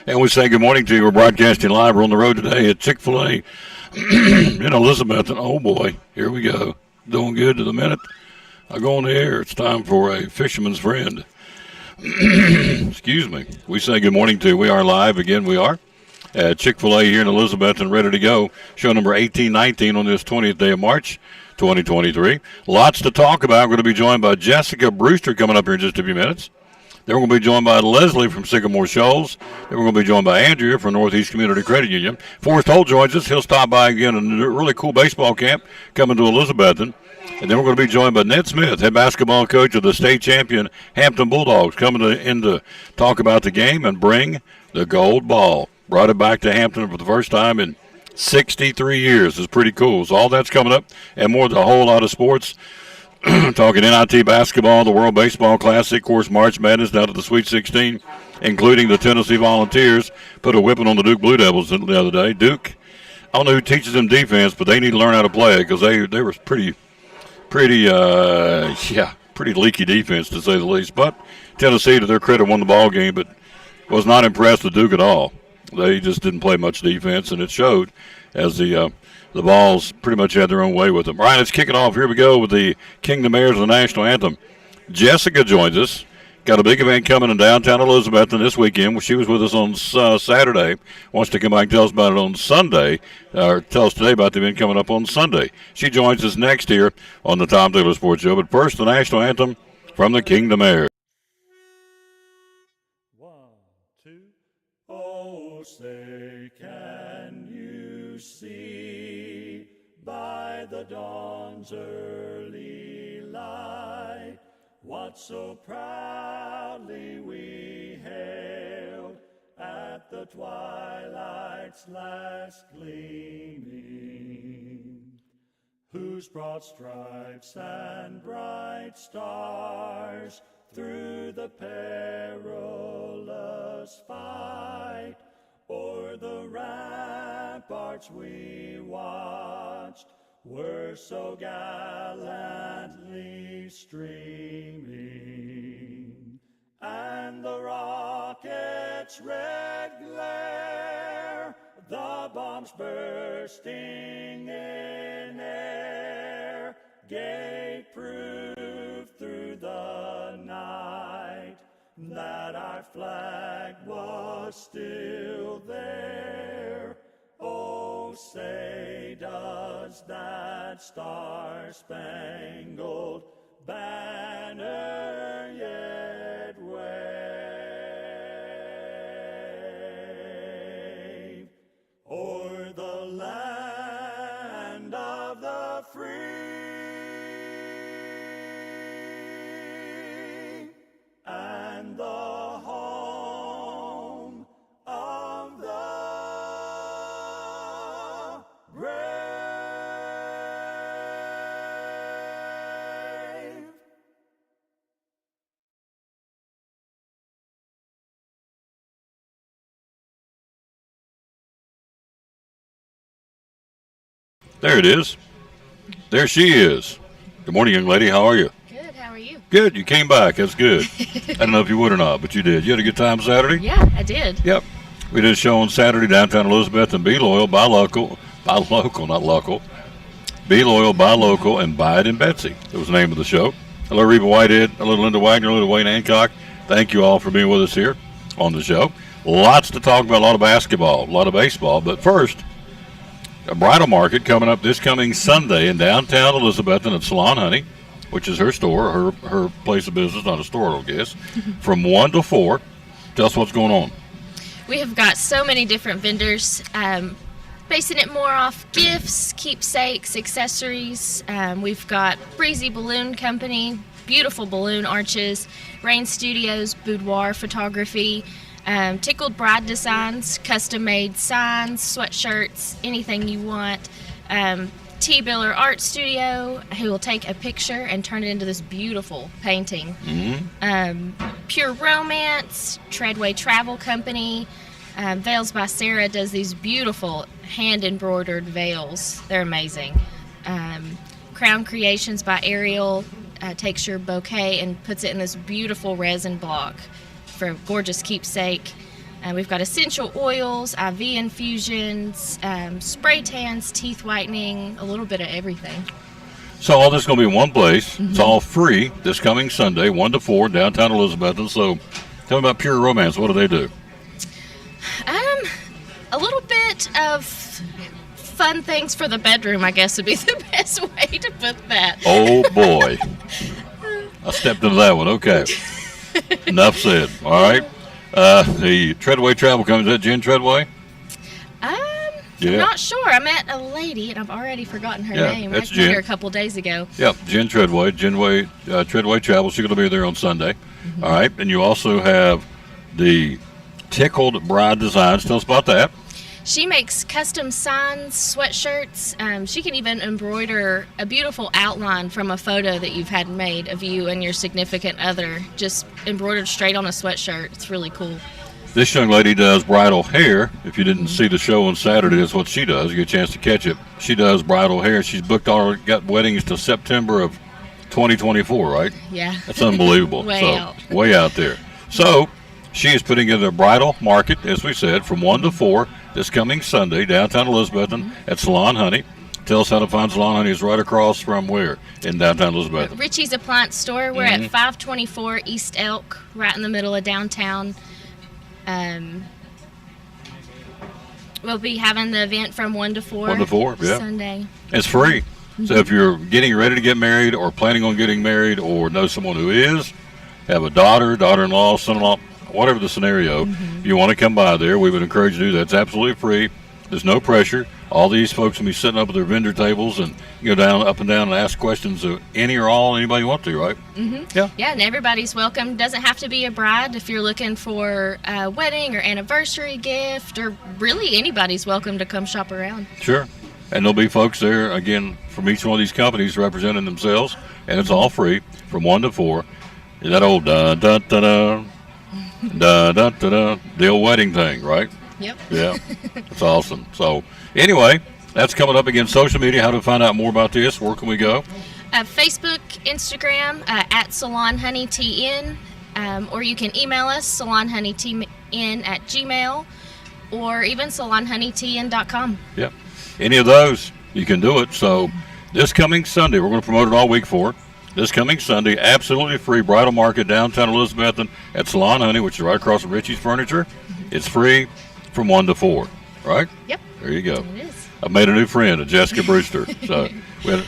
And we say good morning to you. We're broadcasting live. We're on the road today at Chick-fil-A in Elizabeth. And oh boy, here we go. Doing good to the minute. I go on the air. It's time for a fisherman's friend. Excuse me. We say good morning to you. We are live again. We are at Chick-fil-A here in Elizabeth and ready to go. Show number 1819 on this 20th day of March, 2023. Lots to talk about. We're going to be joined by Jessica Brewster coming up here in just a few minutes. Then we're going to be joined by Leslie from Sycamore Shoals. Then we're going to be joined by Andrea from Northeast Community Credit Union. Forrest Holt joins us. He'll stop by again in a really cool baseball camp coming to Elizabethton. And then we're going to be joined by Ned Smith, head basketball coach of the state champion Hampton Bulldogs, coming in to talk about the game and bring the gold ball. Brought it back to Hampton for the first time in 63 years. It's pretty cool. So all that's coming up and more, a whole lot of sports. Talking NIT basketball, the World Baseball Classic, of course, March Madness down to the Sweet 16, including the Tennessee Volunteers. Put a whipping on the Duke Blue Devils the other day. Duke, I don't know who teaches them defense, but they need to learn how to play it because they were pretty leaky defense to say the least. But Tennessee, to their credit, won the ball game, but was not impressed with Duke at all. They just didn't play much defense, and it showed as the Vols pretty much had their own way with them. All right, let's kick it off. Here we go with the Kingdom Airs of the National Anthem. Jessica joins us. Got a big event coming in downtown Elizabethton this weekend. She was with us on Saturday. Wants to come back and tell us about it on Sunday, or tell us today about the event coming up on Sunday. She joins us next here on the Tom Taylor Sports Show. But first, the National Anthem from the Kingdom Airs. 1, 2. Oh, say can you see by the dawn's early light what so proudly we hailed at the twilight's last gleaming, whose broad stripes and bright stars through the perilous fight o'er the ramparts we watched were so gallantly streaming, and the rocket's red glare, the bombs bursting in air, gave proof through the night that our flag was still there. Oh, say does that star-spangled banner yet wave o'er the land of the free and the home of the brave. There it is. There she is. Good morning, young lady. How are you? Good, how are you? Good. You came back. That's good. I don't know if you would or not, but you did. You had a good time Saturday? Yeah, I did. Yep. We did a show on Saturday downtown Elizabeth and Be Loyal, Buy Local, not local. Be Loyal, Buy Local, and Buy It in Betsy. That was the name of the show. Hello, Reba Whitehead. Hello, Linda Wagner. Hello, Wayne Hancock. Thank you all for being with us here on the show. Lots to talk about, a lot of basketball, a lot of baseball. But first, a bridal market coming up this coming Sunday in downtown Elizabethton at Salon Honey, which is her store, her place of business, not a store, I guess, from 1 to 4. Tell us what's going on. We have got so many different vendors, basing it more off gifts, keepsakes, accessories. We've got Breezy Balloon Company, beautiful balloon arches, Rain Studios, boudoir photography, Tickled Bride Designs, custom-made signs, sweatshirts, anything you want. T-Biller Art Studio, who will take a picture and turn it into this beautiful painting. Pure Romance, Treadway Travel Company, Veils by Sarah does these beautiful hand-embroidered veils. They're amazing. Crown Creations by Ariel takes your bouquet and puts it in this beautiful resin block for a gorgeous keepsake. We've got essential oils, IV infusions, spray tans, teeth whitening, a little bit of everything. So all this is going to be in one place. It's all free this coming Sunday, 1 to 4, downtown Elizabethton. So tell me about Pure Romance. What do they do? A little bit of fun things for the bedroom, I guess, would be the best way to put that. Oh, boy. I stepped into that one. Okay. Enough said. All right. The Treadway Travel Company, is that Jen Treadway? I'm not sure. I met a lady, and I've already forgotten her name. I that's met her Jen. a couple days ago. Yep, Jen Treadway. Treadway Travel. She's going to be there on Sunday. All right. And you also have the Tickled Bride Designs. Tell us about that. She makes custom signs, sweatshirts. She can even embroider a beautiful outline from a photo that you've had made of you and your significant other, just embroidered straight on a sweatshirt. It's really cool. This young lady does bridal hair. If you didn't see the show on Saturday, that's what she does. You get a chance to catch it. She does bridal hair. She's got weddings to September of 2024, right? Yeah. That's unbelievable. Way out there. So she is putting in a bridal market, as we said, from 1 to 4 this coming Sunday, downtown Elizabethton at Salon Honey. Tell us how to find Salon Honey. It's right across from where in downtown Elizabethton? Richie's Appliance Store. We're at 524 East Elk, right in the middle of downtown. We'll be having the event from 1 to 4. 1 to 4, yeah. Sunday. It's free. So if you're getting ready to get married or planning on getting married or know someone who is, have a daughter, daughter-in-law, son-in-law, whatever the scenario, if you want to come by there, we would encourage you to do that. It's absolutely free. There's no pressure. All these folks will be sitting up at their vendor tables and go up and down and ask questions of any or all anybody you want to, right? Yeah, and everybody's welcome. Doesn't have to be a bride. If you're looking for a wedding or anniversary gift, or really anybody's welcome to come shop around. Sure. And there'll be folks there, again, from each one of these companies representing themselves, and it's all free from 1 to 4. That old da-da-da-da, da-da-da-da, the old wedding thing, right? Yep. Yeah, that's awesome. So anyway, that's coming up again. Social media, how to find out more about this, where can we go? Facebook, Instagram, at Salon Honey TN, or you can email us, salonhoneytn@gmail, or even salonhoneytn.com. Yeah, any of those, you can do it. So this coming Sunday, we're going to promote it all week for it. This coming Sunday, absolutely free bridal market downtown Elizabethton at Salon Honey, which is right across from Richie's Furniture. It's free from 1 to 4, right? Yep. There you go. It is. I made a new friend, a Jessica Brewster. So,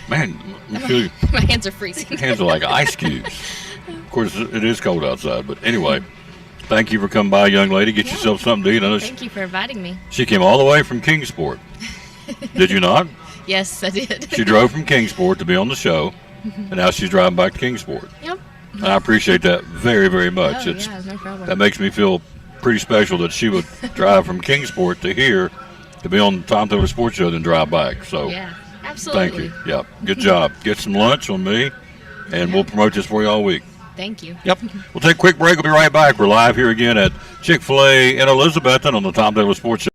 man, My hands are freezing. hands are like ice cubes. Of course, it is cold outside, but anyway, thank you for coming by, young lady. Get yourself something to eat. I know Thank you for inviting me. she came all the way from Kingsport. Did you not? Yes, I did. She drove from Kingsport to be on the show, and now she's driving back to Kingsport. Yep. And I appreciate that very, very much. Oh, yeah, no problem. That makes me feel pretty special that she would drive from Kingsport to here to be on the Tom Taylor Sports Show, then drive back. So Yeah, absolutely. thank you. Yeah, good job. Get some lunch on me, and we'll promote this for you all week. Thank you. Yep. We'll take a quick break. We'll be right back. We're live here again at Chick-fil-A in Elizabethton on the Tom Taylor Sports Show.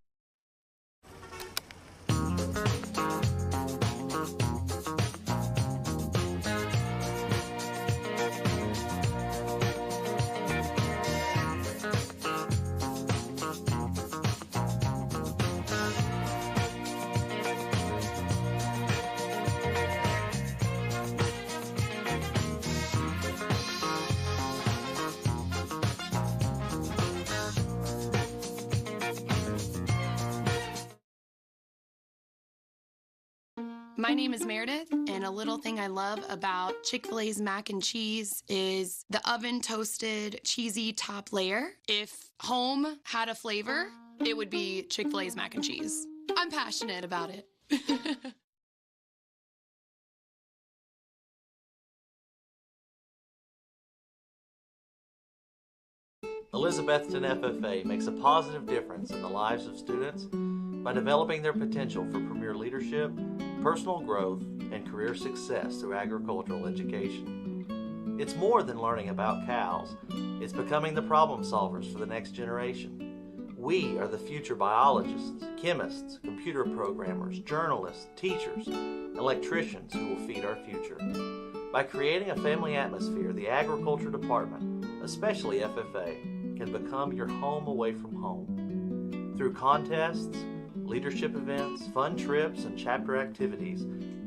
My name is Meredith, and a little thing I love about Chick-fil-A's mac and cheese is the oven-toasted, cheesy top layer. If home had a flavor, it would be Chick-fil-A's mac and cheese. I'm passionate about it. Elizabethton FFA makes a positive difference in the lives of students by developing their potential for premier leadership, personal growth, and career success through agricultural education. It's more than learning about cows. It's becoming the problem solvers for the next generation. We are the future biologists, chemists, computer programmers, journalists, teachers, electricians who will feed our future. By creating a family atmosphere, the Agriculture Department, especially FFA, can become your home away from home. Through contests, leadership events, fun trips, and chapter activities,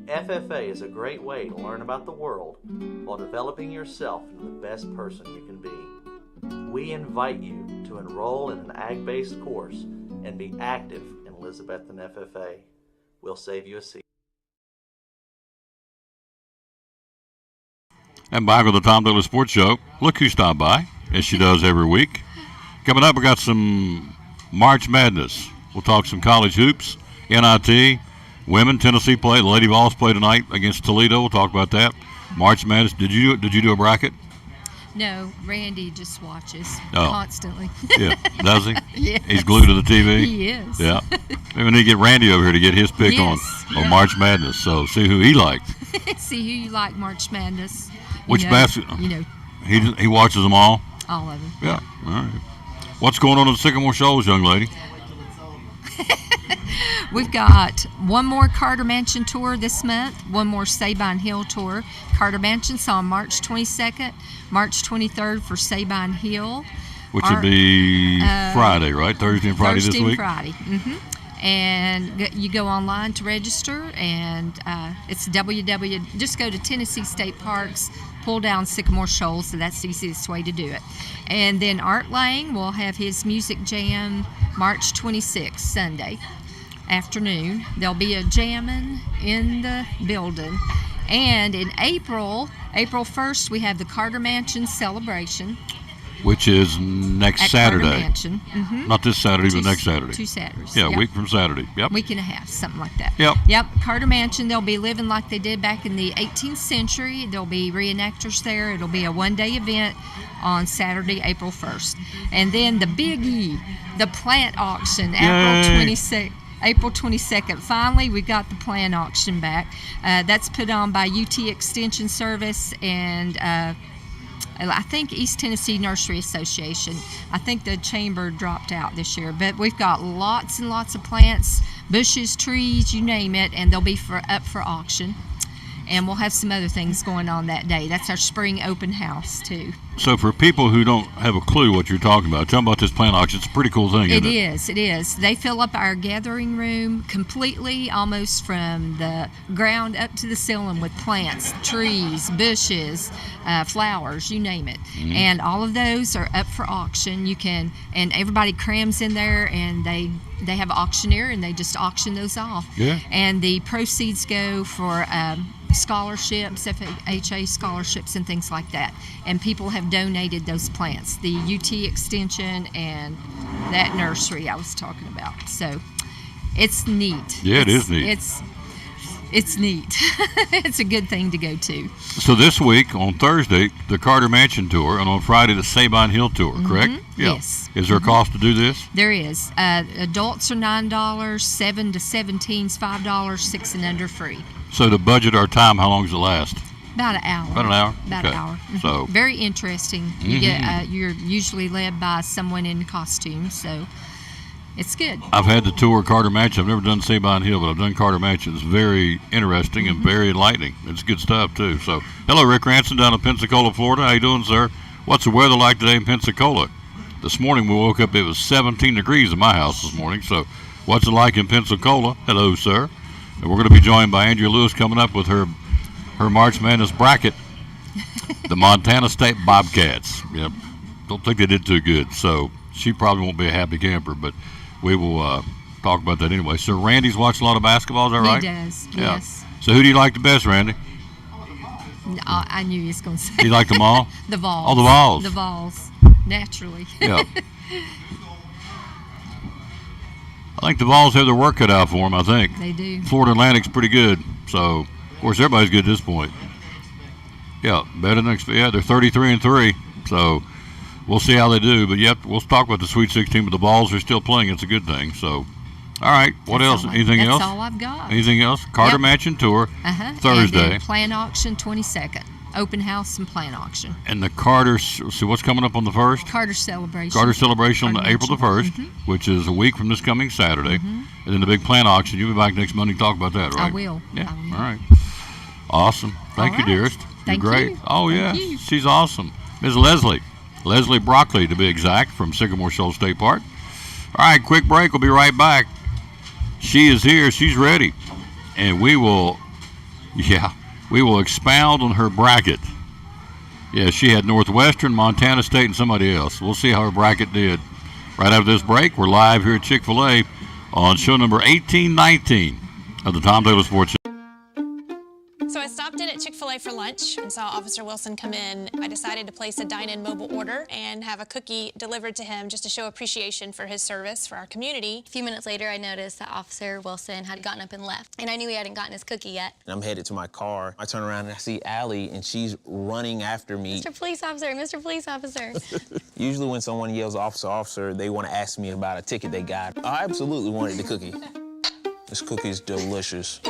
FFA is a great way to learn about the world while developing yourself into the best person you can be. We invite you to enroll in an ag-based course and be active in Elizabethton FFA. We'll save you a seat. And back with the Tom Douglas Sports Show. Look who stopped by, as she does every week. Coming up, we got some March Madness. We'll talk some college hoops, NIT, women. Tennessee played. The Lady Vols play tonight against Toledo. We'll talk about that. March Madness. Did you do a bracket? No, Randy just watches Oh. constantly. Yeah, does he? Yes. He's glued to the TV. He is. Yeah. Maybe we need to get Randy over here to get his pick Yes, on yeah. March Madness. So see who he liked. See who you like, March Madness. Which basket? You know, He watches them all. all of them. Yeah. All right. What's going on at Sycamore Shoals, young lady? We've got one more Carter Mansion tour this month, one more Sabine Hill tour. Carter Mansion's on March 22nd, March 23rd for Sabine Hill. Which would be Uh, Friday, right? Thursday and Friday Thursday this and week? Friday. And you go online to register, and it's just go to Tennessee State Parks, pull down Sycamore Shoals, so that's the easiest way to do it. And then Art Lang will have his music jam March 26th, Sunday afternoon. There'll be a jamming in the building. And in April 1st, we have the Carter Mansion celebration Which is next at Saturday. Carter Mansion. Not this Saturday, but next Saturday. 2 Saturdays. Yeah, a Yep. week from Saturday. Yep. Week and a half, something like that. Yep. Carter Mansion, they'll be living like they did back in the 18th century. There'll be reenactors there. It'll be a one-day event on Saturday, April 1st. And then the Big E, the plant auction, April 22nd. Finally, we got the plant auction back. That's put on by UT Extension Service and I think East Tennessee Nursery Association. I think the chamber dropped out this year, but we've got lots and lots of plants, bushes, trees, you name it, and they'll be up for auction. And we'll have some other things going on that day. That's our spring open house too. So for people who don't have a clue what you're talking about, tell them about this plant auction. It's a pretty cool thing, isn't it? It is. They fill up our gathering room completely, almost from the ground up to the ceiling with plants, trees, bushes, flowers, you name it. And all of those are up for auction. And everybody crams in there, and they have an auctioneer, and they just auction those off. Yeah. And the proceeds go for scholarships, FHA scholarships, and things like that. And people have donated those plants, the UT Extension and that nursery I was talking about. So it's neat. Yeah, it is neat. It's neat. It's a good thing to go to. So this week, on Thursday, the Carter Mansion Tour, and on Friday, the Sabine Hill Tour, correct? Yeah. Yes. Is there a cost to do this? There is. Adults are $9, 7 to 17's $5, 6 and under free. So to budget our time, how long does it last? About an hour. About an hour? About Okay. an hour. So- very interesting. You get you're usually led by someone in costume, so it's good. I've had the tour Carter Mansion. I've never done Sabine Hill, but I've done Carter Mansion. It's very interesting and very enlightening. It's good stuff, too. So, hello, Rick Ranson down in Pensacola, Florida. How you doing, sir? What's the weather like today in Pensacola? This morning we woke up, it was 17 degrees in my house this morning. So, what's it like in Pensacola? Hello, sir. And we're going to be joined by Andrea Lewis coming up with her March Madness bracket. The Montana State Bobcats. Yep. Don't think they did too good. So, she probably won't be a happy camper, but we will talk about that anyway. So Randy's watched a lot of basketball, is that right? He does, Yeah. yes. So who do you like the best, Randy? I knew he was going to say Do you like them all? the Vols. Oh, the Vols. The Vols, naturally. Yeah. I think the Vols have their work cut out for them, I think. They do. Florida Atlantic's pretty good. So, of course, everybody's good at this point. Yeah, better than they're 33-3. So, we'll see how they do. But, yep, we'll talk about the Sweet 16, but the Vols are still playing. It's a good thing. So, all right. What else? Anything else? That's all I've got. Anything else? Carter Yep. Mansion Tour, And Thursday. then plant auction 22nd. Open house and plant auction. And the Carter, so what's coming up on the 1st? Carter celebration. Carter Celebration on Carter April the 1st, which is a week from this coming Saturday. And then the big plant auction. You'll be back next Monday to talk about that, right? I will. Yeah, I will. all right. Awesome. Thank All you, right. dearest. Thank You're great. you. Oh, Thank yeah. you. She's awesome. Ms. Leslie, Leslie Broccoli, to be exact, from Sycamore Shoals State Park. All right, quick break. We'll be right back. She is here. She's ready. And we will expound on her bracket. Yeah, she had Northwestern, Montana State, and somebody else. We'll see how her bracket did. Right after this break, we're live here at Chick-fil-A on show number 1819 of the Tom Taylor Sports Show. So I stopped in at Chick-fil-A for lunch and saw Officer Wilson come in. I decided to place a dine-in mobile order and have a cookie delivered to him just to show appreciation for his service for our community. A few minutes later, I noticed that Officer Wilson had gotten up and left, and I knew he hadn't gotten his cookie yet. And I'm headed to my car. I turn around and I see Allie, and she's running after me. Mr. Police Officer, Mr. Police Officer. Usually when someone yells, officer, officer, they want to ask me about a ticket they got. I absolutely wanted the cookie. This cookie is delicious.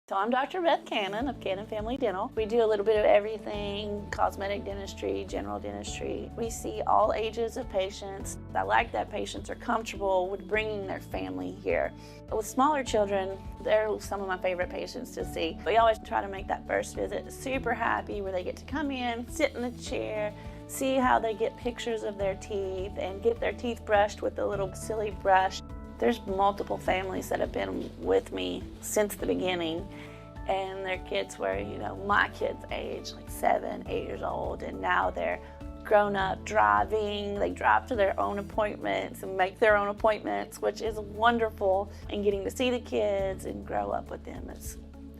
So I'm Dr. Beth Cannon of Cannon Family Dental. We do a little bit of everything, cosmetic dentistry, general dentistry. We see all ages of patients. I like that patients are comfortable with bringing their family here. With smaller children, they're some of my favorite patients to see. We always try to make that first visit super happy, where they get to come in, sit in the chair, see how they get pictures of their teeth and get their teeth brushed with a little silly brush. There's multiple families that have been with me since the beginning, and their kids were, my kids' age, like 7, 8 years old, and now they're grown up driving. They drive to their own appointments and make their own appointments, which is wonderful, and getting to see the kids and grow up with them.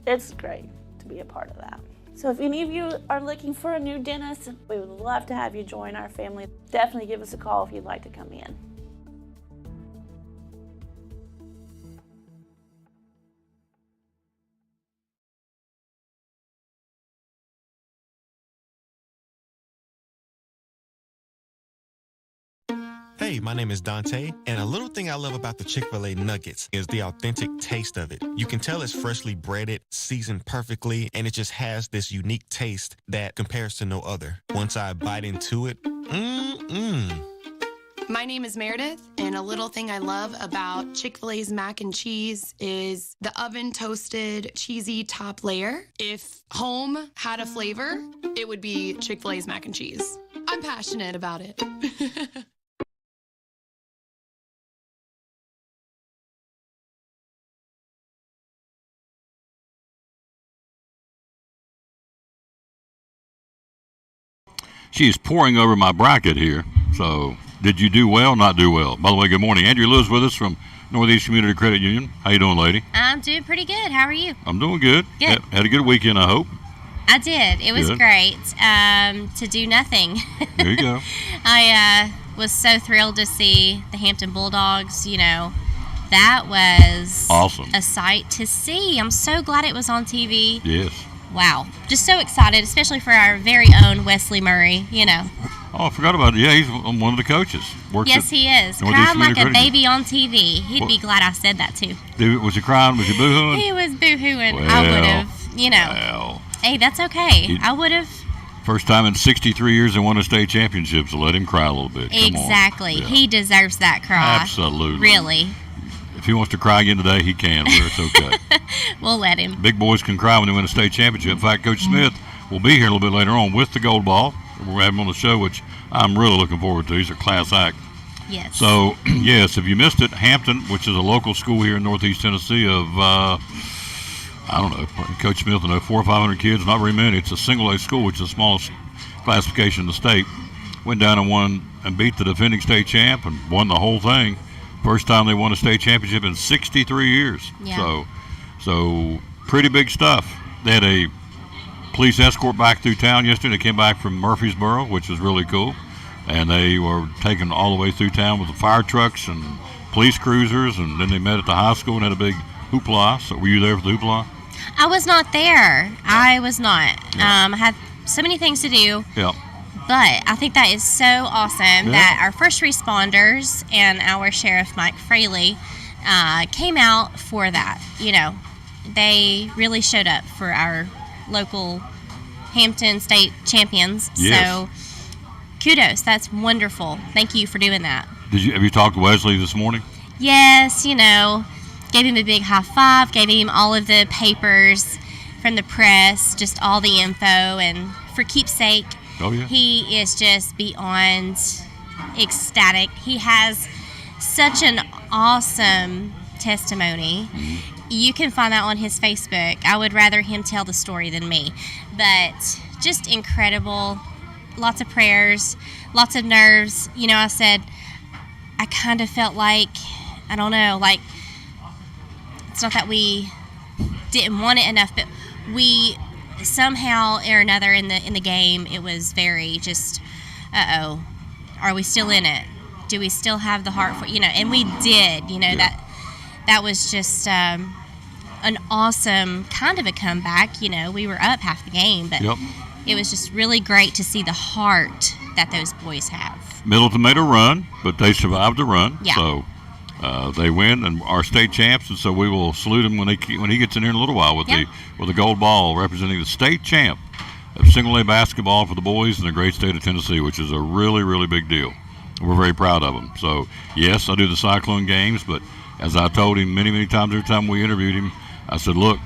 It's great to be a part of that. So if any of you are looking for a new dentist, we would love to have you join our family. Definitely give us a call if you'd like to come in. Hey, my name is Dante, and a little thing I love about the Chick-fil-A nuggets is the authentic taste of it. You can tell it's freshly breaded, seasoned perfectly, and it just has this unique taste that compares to no other. Once I bite into it, My name is Meredith, and a little thing I love about Chick-fil-A's mac and cheese is the oven-toasted, cheesy top layer. If home had a flavor, it would be Chick-fil-A's mac and cheese. I'm passionate about it. She's pouring over my bracket here. So, did you do well, not do well? By the way, good morning. Andrea Lewis with us from Northeast Community Credit Union. How you doing, lady? I'm doing pretty good. How are you? I'm doing good. Good. Had a good weekend, I hope. I did. It was Good. great to do nothing. There you go. I was so thrilled to see the Hampton Bulldogs. That was Awesome. a sight to see. I'm so glad it was on TV. Yes. Wow. Just so excited, especially for our very own Wesley Murray, Oh, I forgot about it. Yeah, he's one of the coaches. Yes, he is. Crying like a baby on TV. He'd be glad I said that, too. Was he crying? Was he boo-hooing? He was boo-hooing. Well, I would have, Well, Hey, that's okay. I would have. first time in 63 years they won a state championship, so let him cry a little bit. Come on. Exactly. Yeah. He deserves that cry. Absolutely. Really. If he wants to cry again today, he can. It's okay. We'll let him. Big boys can cry when they win a state championship. In fact, Coach Smith will be here a little bit later on with the gold ball. We're having him on the show, which I'm really looking forward to. He's a class act. Yes. So, yes, if you missed it, Hampton, which is a local school here in Northeast Tennessee of, I don't know, Coach Smith will know, 400 or 500 kids, not very many. It's a single-A school, which is the smallest classification in the state. Went down and won and beat the defending state champ and won the whole thing. First time they won a state championship in 63 years. Yeah. So pretty big stuff. They had a police escort back through town yesterday. They came back from Murfreesboro, which was really cool. And they were taken all the way through town with the fire trucks and police cruisers. And then they met at the high school and had a big hoopla. So were you there for the hoopla? I was not there. I was not. I had so many things to do. Yeah. But I think that is so awesome that our first responders and our Sheriff Mike Fraley came out for that. They really showed up for our local Hampton State champions. Yes. So kudos. That's wonderful. Thank you for doing that. Have you talked to Wesley this morning? Yes, gave him a big high five, gave him all of the papers from the press, just all the info, and for Keepsake, Oh, yeah. he is just beyond ecstatic. He has such an awesome testimony. You can find that on his Facebook. I would rather him tell the story than me, but just incredible. Lots of prayers, lots of nerves. You know, I said, I kind of felt like, I don't know, like, it's not that we didn't want it enough, but we somehow or another in the game, it was very just, are we still in it? Do we still have the heart for, and we did, that was just an awesome kind of a comeback. We were up half the game, but it was just really great to see the heart that those boys have. Middleton made a run, but they survived the run. Yeah. So they win and are state champs, and so we will salute him when he gets in here in a little while with the gold ball representing the state champ of single A basketball for the boys in the great state of Tennessee, which is a really, really big deal. We're very proud of him. So, yes, I do the Cyclone games, but as I told him many, many times every time we interviewed him, I said, look,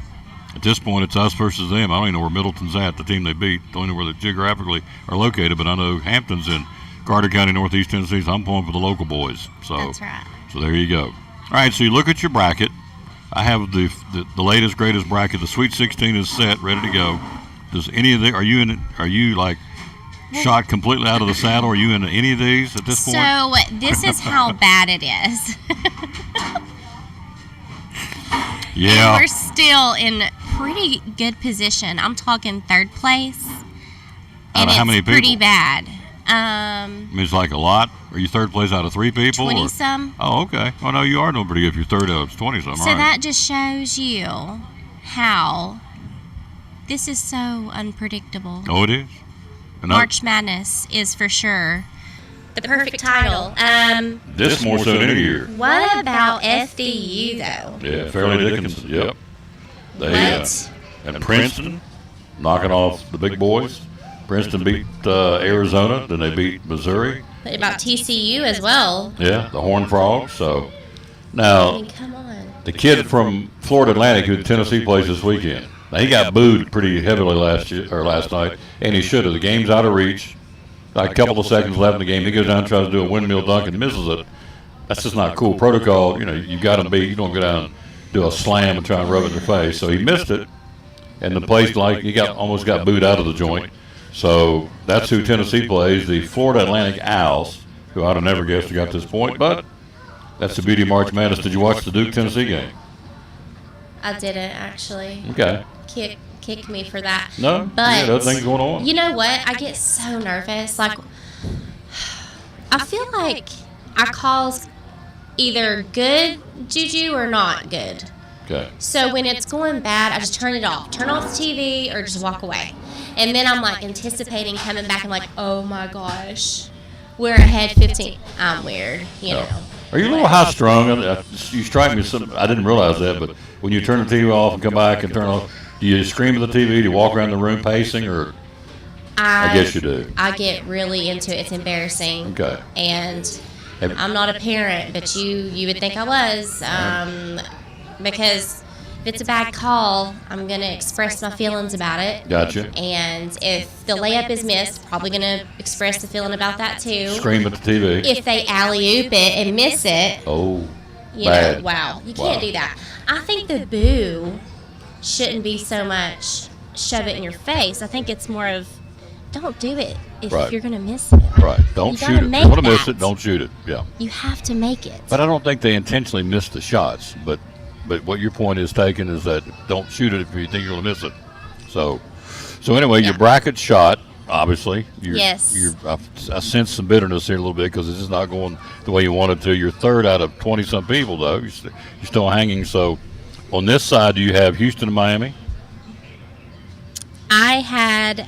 at this point, it's us versus them. I don't even know where Middleton's at, the team they beat. Don't know where they geographically are located, but I know Hampton's in Carter County, Northeast Tennessee, so I'm pulling for the local boys. So, that's right. So there you go. All right, so you look at your bracket. I have the latest, greatest bracket. The Sweet 16 is set, ready to go. Does any of the are you like shot completely out of the saddle? Are you in any of these at this point? So this is how bad it is. Yeah. And we're still in pretty good position. I'm talking third place. Out of how many people? Pretty bad. I mean, it's like a lot. Are you third place out of 3 people? 20-some. Oh, okay. Oh, no, you are doing pretty good if you're third out of 20-some. So that just shows you how this is so unpredictable. Oh, it is? March Madness is for sure the perfect title. This more so than any year. What about FDU, though? Yeah, Fairleigh Dickinson, yep. They, and Princeton, knocking off the big boys. Princeton beat Arizona, then they beat Missouri. What about TCU as well? Yeah, the Horned Frogs. So now, I mean, come on. The kid from Florida Atlantic who Tennessee plays this weekend. Now he got booed pretty heavily last night, and he should have. The game's out of reach. Like a couple of seconds left in the game, he goes down and tries to do a windmill dunk and misses it. That's just not cool protocol. You got to be. You don't go down and do a slam and try and rub it in your face. So he missed it, and the place he almost got booed out of the joint. So that's who Tennessee plays, the Florida Atlantic Owls, who I'd have never guessed got to this point, but that's the beauty of March Madness. Did you watch the Duke-Tennessee game? I didn't, actually. Okay. Kick me for that. No? But you got other things going on. You know what? I get so nervous. Like, I feel like our calls either good juju or not good. Okay. So when it's going bad, I just turn it off. Turn off the TV or just walk away. And then I'm like anticipating coming back and like, oh my gosh, we're ahead 15. I'm weird, you know. Are you a little high strung? You strike me. I didn't realize that, but when you turn the TV off and come back and turn it off, do you scream at the TV? Do you walk around the room pacing, or? I guess you do. I get really into it. It's embarrassing. Okay. And I'm not a parent, but you would think I was, because if it's a bad call, I'm going to express my feelings about it. Gotcha. And if the layup is missed, probably going to express the feeling about that too. Scream at the TV. If they alley-oop it and miss it. Oh, bad. Wow. You can't do that. I think the boo shouldn't be so much shove it in your face. I think it's more of don't do it if you're going to miss it. Right. Don't shoot it. If you want to miss it, don't shoot it. Yeah. You have to make it. But I don't think they intentionally missed the shots. But what your point is taken is that don't shoot it if you think you're going to miss it. So anyway, your bracket shot, obviously. Yes. I sense some bitterness here a little bit because it's just not going the way you wanted to. You're third out of 20-some people, though. You're still hanging. So on this side, do you have Houston and Miami? I had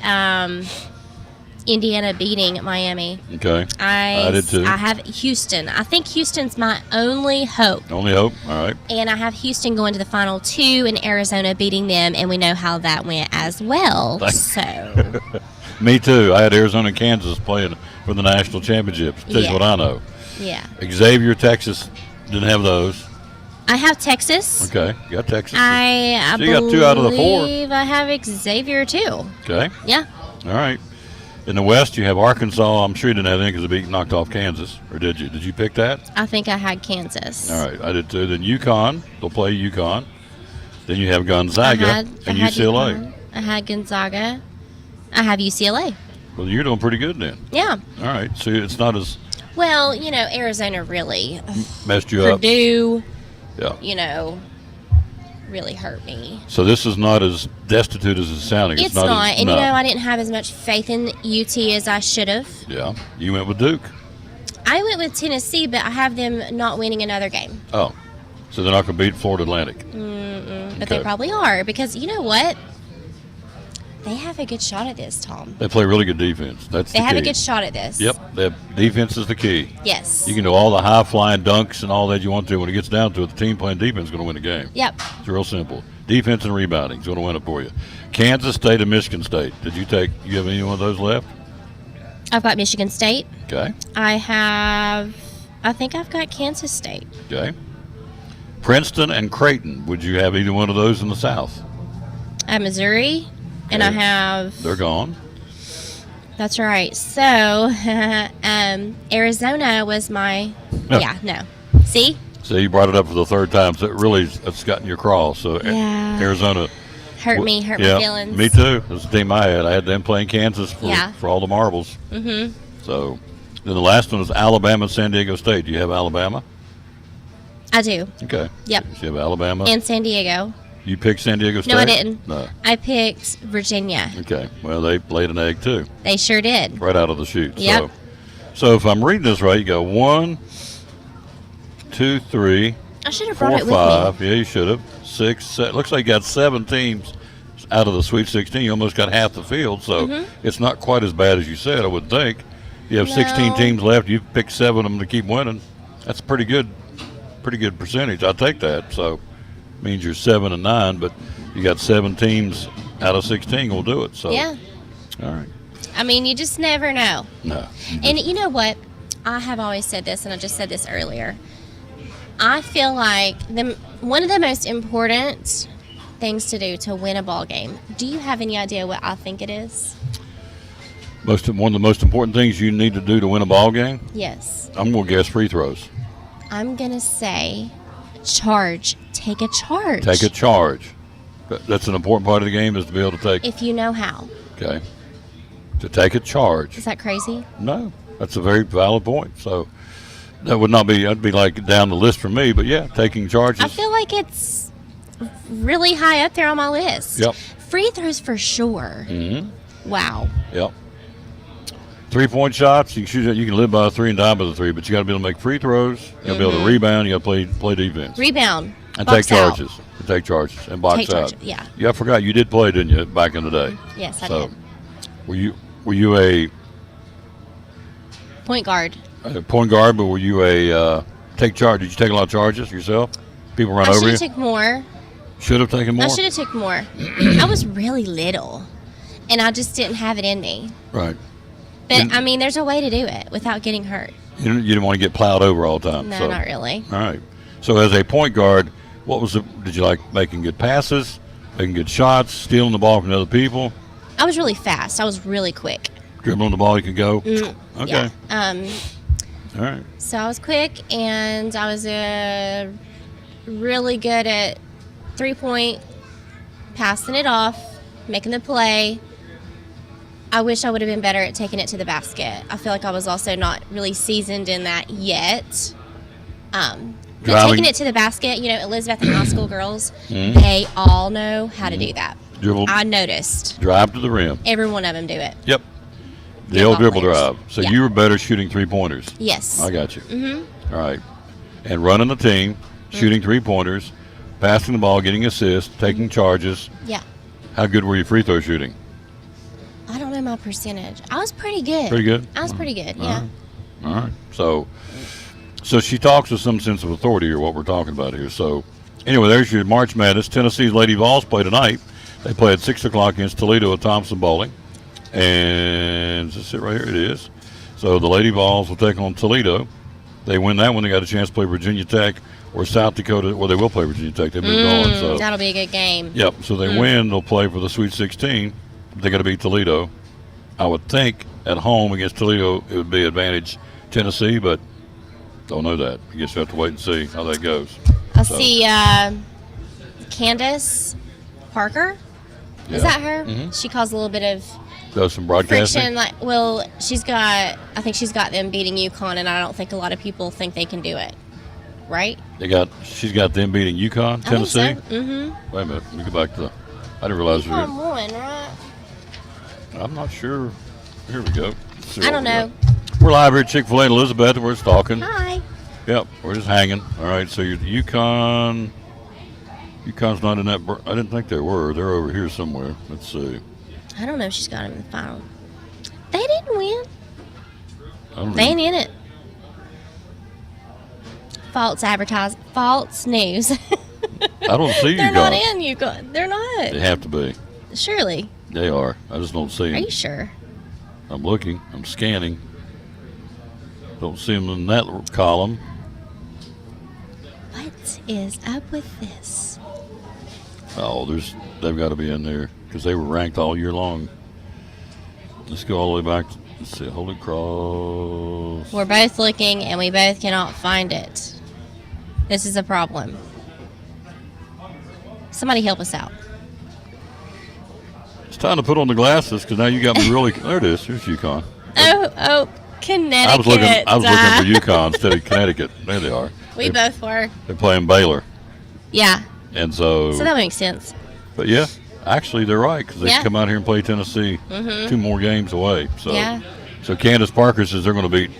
Indiana beating Miami. Okay. I did too. I have Houston. I think Houston's my only hope. Only hope? All right. And I have Houston going to the Final Two and Arizona beating them, and we know how that went as well. So. Me too. I had Arizona and Kansas playing for the national championships. That's what I know. Yeah. Xavier, Texas, didn't have those. I have Texas. Okay, you got Texas. I So you got 2 out of the 4. believe I have Xavier too. Okay. Yeah. All right. In the West, you have Arkansas. I'm sure you didn't have any because they knocked off Kansas, or did you? Did you pick that? I think I had Kansas. All right, I did too. Then UConn, they'll play UConn. Then you have Gonzaga I and had UCLA. UConn. I had Gonzaga. I have UCLA. Well, you're doing pretty good then. Yeah. All right, so it's not as Well, Arizona really, messed you up. Purdue, Yeah. really hurt me. So this is not as destitute as it's sounding. It's not. As, And, no. I didn't have as much faith in UT as I should have. Yeah, you went with Duke. I went with Tennessee, but I have them not winning another game. Oh, so they're not going to beat Florida Atlantic. But they Okay. probably are because you know what? They have a good shot at this, Tom. They play really good defense. That's They the have key. a good shot at this. Yep, defense is the key. Yes. You can do all the high flying dunks and all that you want to. When it gets down to it, the team playing defense is going to win the game. Yep. It's real simple. Defense and rebounding is going to win it for you. Kansas State and Michigan State. You have any one of those left? I've got Michigan State. Okay. I think I've got Kansas State. Okay. Princeton and Creighton. Would you have either one of those in the South? I have Missouri, and I Okay. have. They're gone. That's right. So, Arizona was my. Yeah, no. See? So you brought it up for the third time. So it's gotten your craw. So Yeah. Arizona. Hurt my feelings. Me too. That's the team I had. I had them playing Kansas for all the marbles. Mm-hmm. So then the last one is Alabama and San Diego State. Do you have Alabama? I do. Okay. Yep. So you have Alabama. And San Diego. You picked San Diego State? No, I didn't. No. I picked Virginia. Okay. Well, they laid an egg too. They sure did. Right out of the chute. Yep. So if I'm reading this right, you go 1, 2, 3, I should have 4, brought it with 5. me. Yeah, you should have. 6, 7. Looks like you got 7 teams out of the Sweet 16. You almost got half the field, so it's not quite as bad as you said, I would think. You have 16 No. teams left. You've picked 7 of them to keep winning. That's a pretty good percentage. I'll take that. So means you're 7 and 9, but you got 7 teams out of 16 will do it. So Yeah. all right. I mean, you just never know. No. And you know what? I have always said this, and I just said this earlier. I feel like one of the most important things to do to win a ball game. Do you have any idea what I think it is? One of the most important things you need to do to win a ball game, Yes. I'm going to guess free throws. I'm going to say charge. Take a charge. Take a charge. That's an important part of the game is to be able to take, If you know how. okay, to take a charge. Is that crazy? No, that's a very valid point. So that would not be, that'd be like down the list for me, but yeah, taking charges. I feel like it's really high up there on my list. Yep. Free throws for sure. Mm-hmm. Wow. Yep. 3-point shots, you can shoot. You can live by a 3 and die by the 3, but you got to be able to make free throws. You got to be able to rebound. You got to play defense. Rebound. And Box take out. charges. And take charges and box Take out. charges, yeah. Yeah, I forgot you did play, didn't you, back in the day? Yes, I So, did. were you a Point guard. point guard, but were you a take charge? Did you take a lot of charges yourself? People run I over should you. have took more. Should have taken more. I should have took more. I was really little, and I just didn't have it in me. Right. But I mean, there's a way to do it without getting hurt. You didn't want to get plowed over all the time. No, so. not really. All right. So as a point guard, did you like making good passes, making good shots, stealing the ball from other people, I was really fast. I was really quick. dribbling the ball you could go? Okay. Yeah. All right. So I was quick, and I was really good at 3-point, passing it off, making the play. I wish I would have been better at taking it to the basket. I feel like I was also not really seasoned in that yet. But taking it to the basket, Elizabeth and high school girls, they all know how to do that. Dribble. I noticed. Drive to the rim. Every one of them do it. Yep. The Yeah, old ball dribble players. drive. So Yeah. you were better shooting 3-pointers. Yes. I got you. Mm-hmm. All right. And running the team, shooting 3-pointers, passing the ball, getting assists, taking charges. Yeah. How good were you free throw shooting? I don't know my percentage. I was pretty good. Pretty good? I was pretty good, All yeah. right. All right. So she talks with some sense of authority here, what we're talking about here. So anyway, there's your March Madness. Tennessee's Lady Vols play tonight. They play at 6 o'clock against Toledo at Thompson Bowling. And is this it right here? It is. So the Lady Vols will take on Toledo. They win that one, they got a chance to play Virginia Tech or South Dakota. Well, they will play Virginia Tech. They moved on. So That'll be a good game. yep. So they win, they'll play for the Sweet 16. They got to beat Toledo. I would think at home against Toledo it would be advantage Tennessee, but don't know that. I guess you have to wait and see how that goes. I see Candace Parker. Is that her? Mhm. She caused a little bit of Does some broadcasting. friction. I think she's got them beating UConn, and I don't think a lot of people think they can do it. Right? She's got them beating UConn, Tennessee. I think so. Mm-hmm. Wait a minute. Let me go back to I didn't realize we were. UConn won, right? I'm not sure. Here we go. Let's see I what don't we know. got. We're live here at Chick-fil-A in Elizabeth, and we're just talking. Hi. Yep, we're just hanging. All right, so UConn. UConn's not in that. I didn't think they were. They're over here somewhere. Let's see. I don't know if she's got him in the final. They didn't win. I don't They know. ain't in it. False news. I don't see They're UConn. not in UConn. They're not. They have to be. Surely. They are. I just don't see Are them. you sure? I'm looking. I'm scanning. Don't see them in that column. What is up with this? Oh, they've got to be in there because they were ranked all year long. Let's go all the way back. Let's see, Holy Cross. We're both looking and we both cannot find it. This is a problem. Somebody help us out. It's time to put on the glasses because now you got me really. There it is. Here's UConn. Oh, Connecticut. I was looking for UConn instead of Connecticut. There they are. We both were. They're playing Baylor, Yeah. and so. So that makes sense. But yeah, actually they're right because they Yeah. come out here and play Tennessee Mhm. 2 more games away. So. Yeah. So Candace Parker says they're going to beat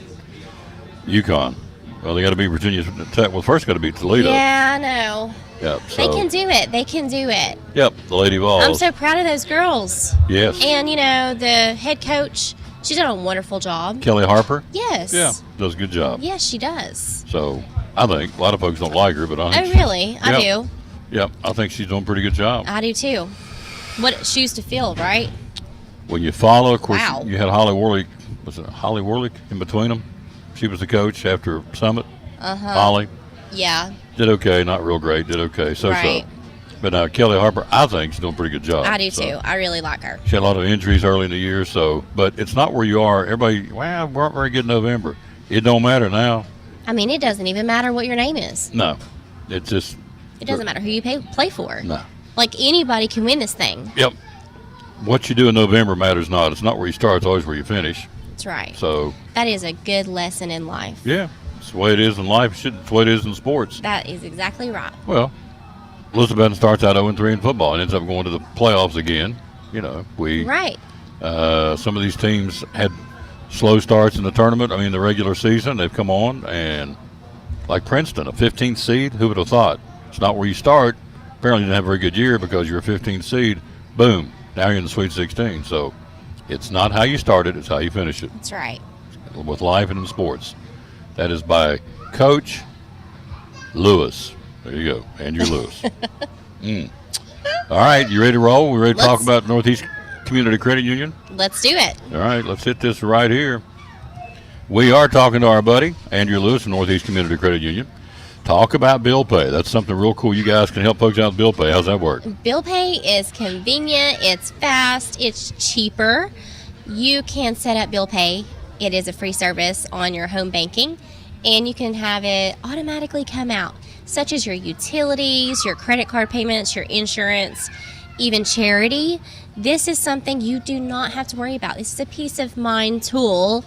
UConn. Well, they got to beat Virginia Tech. Well, first got to beat Toledo. Yeah, I know. Yep. They So. can do it. They can do it. Yep. The Lady Vols. I'm so proud of those girls. Yes. And, the head coach, she's done a wonderful job. Kelly Harper. Yes. Yeah. Does a good job. Yes, she does. So I think a lot of folks don't like her, but I think Oh, really? I Yep. do. Yep. I think she's doing a pretty good job. I do, too. What shoes to fill, right? When you follow, of course, Wow. you had Holly Warlick. Was it Holly Warlick in between them? She was the coach after Summit. Uh-huh. Holly Yeah, did okay, not real great. Did okay, so. Right. But now Kelly Harper, I think, she's doing a pretty good job. I do, So, too. I really like her. She had a lot of injuries early in the year, so. But it's not where you are. Everybody, well, we weren't very good in November. It don't matter now. I mean, it doesn't even matter what your name is. No, it's just. It doesn't matter who you play for. No. Like, anybody can win this thing. Yep. What you do in November matters not. It's not where you start. It's always where you finish. That's right. So. That is a good lesson in life. Yeah, it's the way it is in life. It's the way it is in sports. That is exactly right. Well, Elizabeth starts out 0-3 in football and ends up going to the playoffs again. Right. Some of these teams had slow starts in the tournament. I mean, the regular season. They've come on and, like Princeton, a 15th seed. Who would have thought? It's not where you start. Apparently, you didn't have a very good year because you're a 15th seed. Boom. Now you're in the Sweet 16. So, it's not how you start it. It's how you finish it. That's right. With life and in sports. That is by Coach Lewis. There you go, Andrew Lewis. All right, you ready to roll? We ready to talk Let's- about Northeast Community Credit Union? Let's do it. All right, let's hit this right here. We are talking to our buddy, Andrew Lewis from Northeast Community Credit Union. Talk about bill pay. That's something real cool. You guys can help folks out with bill pay. How's that work? Bill pay is convenient, it's fast, it's cheaper. You can set up bill pay. It is a free service on your home banking, and you can have it automatically come out, such as your utilities, your credit card payments, your insurance, even charity. This is something you do not have to worry about. This is a peace of mind tool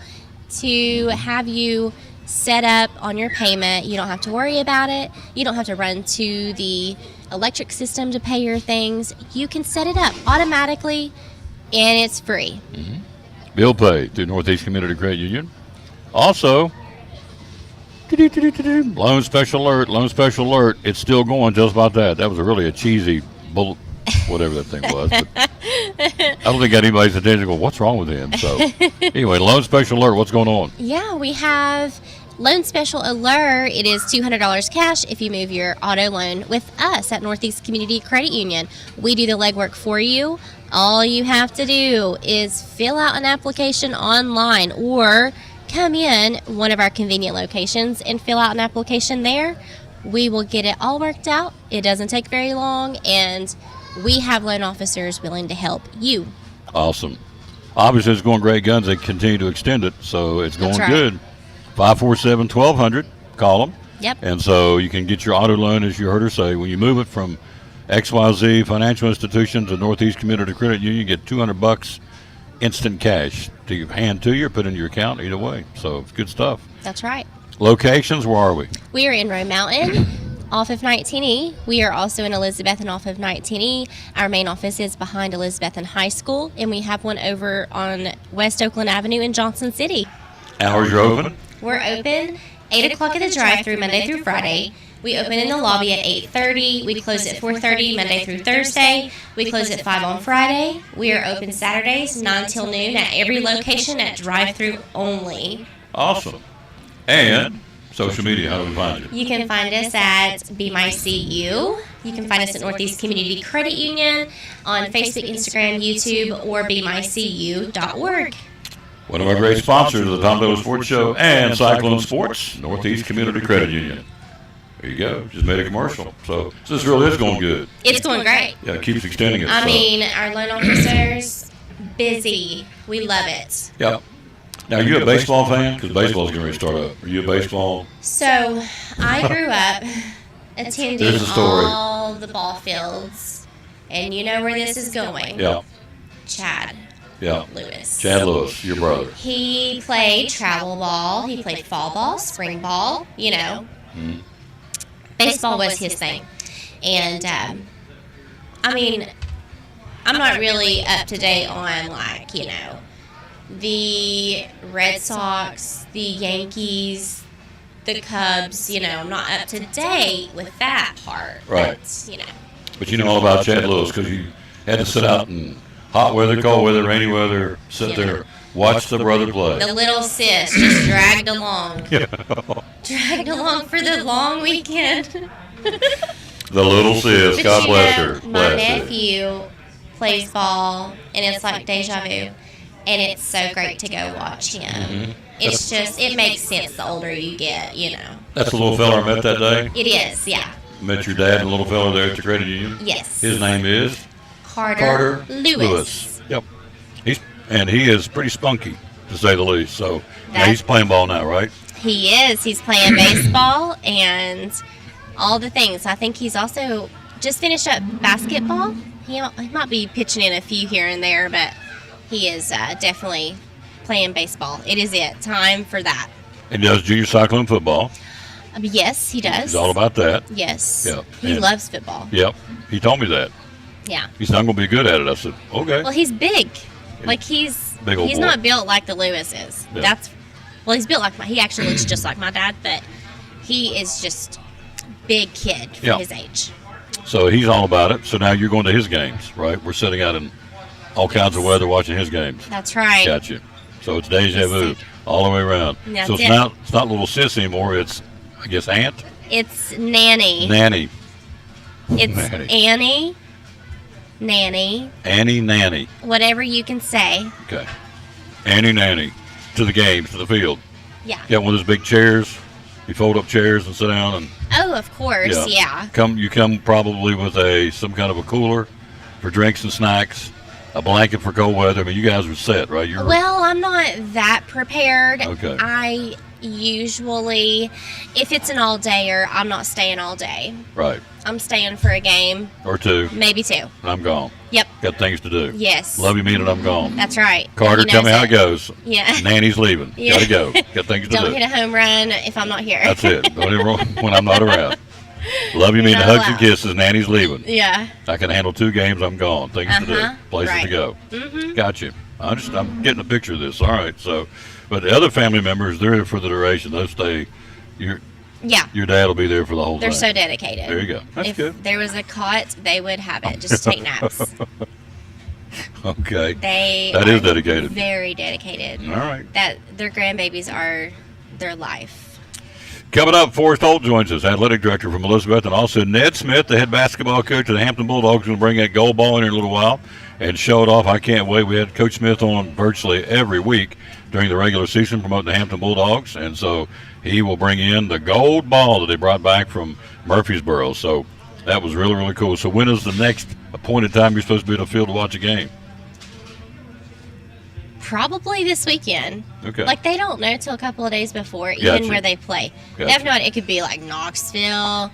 to have you set up on your payment. You don't have to worry about it. You don't have to run to the electric system to pay your things. You can set it up automatically, and it's free. Bill pay through Northeast Community Credit Union. Also, loan special alert, loan special alert. It's still going just about that. That was a cheesy bullet, whatever that thing was. But I don't think anybody's attention. Go, what's wrong with him? So anyway, loan special alert. What's going on? Yeah, we have Loan Special Alert. It is $200 cash if you move your auto loan with us at Northeast Community Credit Union. We do the legwork for you. All you have to do is fill out an application online or come in one of our convenient locations and fill out an application there, we will get it all worked out. It doesn't take very long, and we have loan officers willing to help you. Awesome. Obviously, it's going great guns. They continue to extend it, so it's going That's right. good. 547-1200. Call them. Yep. And so you can get your auto loan, as you heard her say. When you move it from XYZ Financial Institution to Northeast Community Credit Union, you get $200 instant cash to hand to you or put in your account, either way. So it's good stuff. That's right. Locations, where are we? We are in Roe Mountain off of 19E. We are also in Elizabethton off of 19E. Our main office is behind Elizabethton High School, and we have one over on West Oakland Avenue in Johnson City. Hours are open? We're open 8 o'clock at the drive-thru Monday through Friday. We open in the lobby at 8:30. We close at 4:30 Monday through Thursday. We close at 5 on Friday. We are open Saturdays 9 till noon at every location at drive-thru only. Awesome. And social media, how do we find you? You can find us at Be My CU. You can find us at Northeast Community Credit Union on Facebook, Instagram, YouTube, or BeMyCU.org. One of our great sponsors of the Tom Dillon Sports Show and Cyclone Sports, Northeast Community Credit Union. There you go. Just made a commercial. So this really is going good. It's going great. Yeah, it keeps extending it. I so. mean, our loan officers, busy. We love it. Yeah. Now, are you a baseball fan? Because baseball's getting ready to start up. Are you a baseball? So, I grew up attending There's the story. all the ball fields, and you know where this is going. Yeah. Chad Yeah. Lewis. Chad Lewis, your brother. He played travel ball, he played fall ball, spring ball, you know. Mm. Baseball was his thing. And, I mean, I'm not really up to date on, like, you know, the Red Sox, the Yankees, the Cubs, you know, I'm not up to date with that part. Right. But, you know. But you know all about Chad Lewis because you had to sit out in hot weather, cold weather, rainy weather, sit there, watch the brother play. The little sis just dragged along. Dragged along for the long weekend. The little sis, But God you bless know, her. My Bless her. nephew plays ball, and it's like deja vu. And it's so great to go watch him. Mm-hmm. It's just, it makes sense the older you get, you know. That's the little fella I met that day? It is, yeah. Met your dad and the little fella there at the credit union? Yes. His name is? Carter Lewis. Yep. He is pretty spunky, to say the least. So now he's playing ball now, right? He is. He's playing baseball and all the things. I think he's also just finished up basketball. He might be pitching in a few here and there, but he is definitely playing baseball. It is time for that. And he does junior cycling football. Yes, he does. He's all about that. Yes. Yeah. He And- loves football. Yep. He told me that. Yeah. He said, I'm going to be good at it. I said, okay. Well, he's big. Like he's Big old boy. not built like the Lewis is. Yeah. He's built like he actually looks just like my dad, but he is just big kid for Yeah. his age. So he's all about it. So now you're going to his games, right? We're sitting out in all kinds of weather watching his games. That's right. Gotcha. So it's deja vu all the way around. That's so it's it. not little sis anymore. It's, I guess, aunt? It's Nanny. Nanny. It's Nanny. Annie. Nanny. Annie Nanny. Whatever you can say. Okay. Annie Nanny. To the games, to the field. Yeah. Got one of those big chairs. You fold up chairs and sit down and Oh, of course. Yeah. You come probably with some kind of a cooler for drinks and snacks, a blanket for cold weather. I mean, you guys are set, right? Well, I'm not that prepared. Okay. I usually, if it's an all-dayer, I'm not staying all day. Right. I'm staying for a game. Or two. Maybe two. And I'm gone. Yep. Got things to do. Yes. Love you, mean it, I'm gone. That's right. Carter, He tell me knows how it goes. Yeah. Nanny's leaving. Yeah. Gotta go. Got things to Don't do. hit a home run if I'm not here. That's it. Don't hit a wrong when I'm not around. Love you, mean it, Not hugs and allowed. kisses. Nanny's leaving. Yeah. I can handle 2 games. I'm gone. Things to do. Uh-huh. Places Right. to go. Mm-hmm. Got you. I'm getting a picture of this. All right. So, but the other family members, they're here for the duration. They'll stay. Yeah. Your dad will be there for the whole They're thing. so dedicated. There you go. That's if good. there was a cot, they would have it. Just take naps. Okay. They That are is dedicated. Very dedicated. All right. That their grandbabies are their life. Coming up, Forrest Holt joins us, athletic director from Elizabeth, and also Ned Smith, the head basketball coach of the Hampton Bulldogs, will bring that gold ball in here in a little while and show it off. I can't wait. We had Coach Smith on virtually every week during the regular season promoting the Hampton Bulldogs, and so he will bring in the gold ball that they brought back from Murfreesboro. So that was really, really cool. So when is the next appointed time you're supposed to be at the field to watch a game? Probably this weekend. Okay. Like, they don't know till a couple of days before, even Gotcha. where they play. They have no idea. It could be like Knoxville,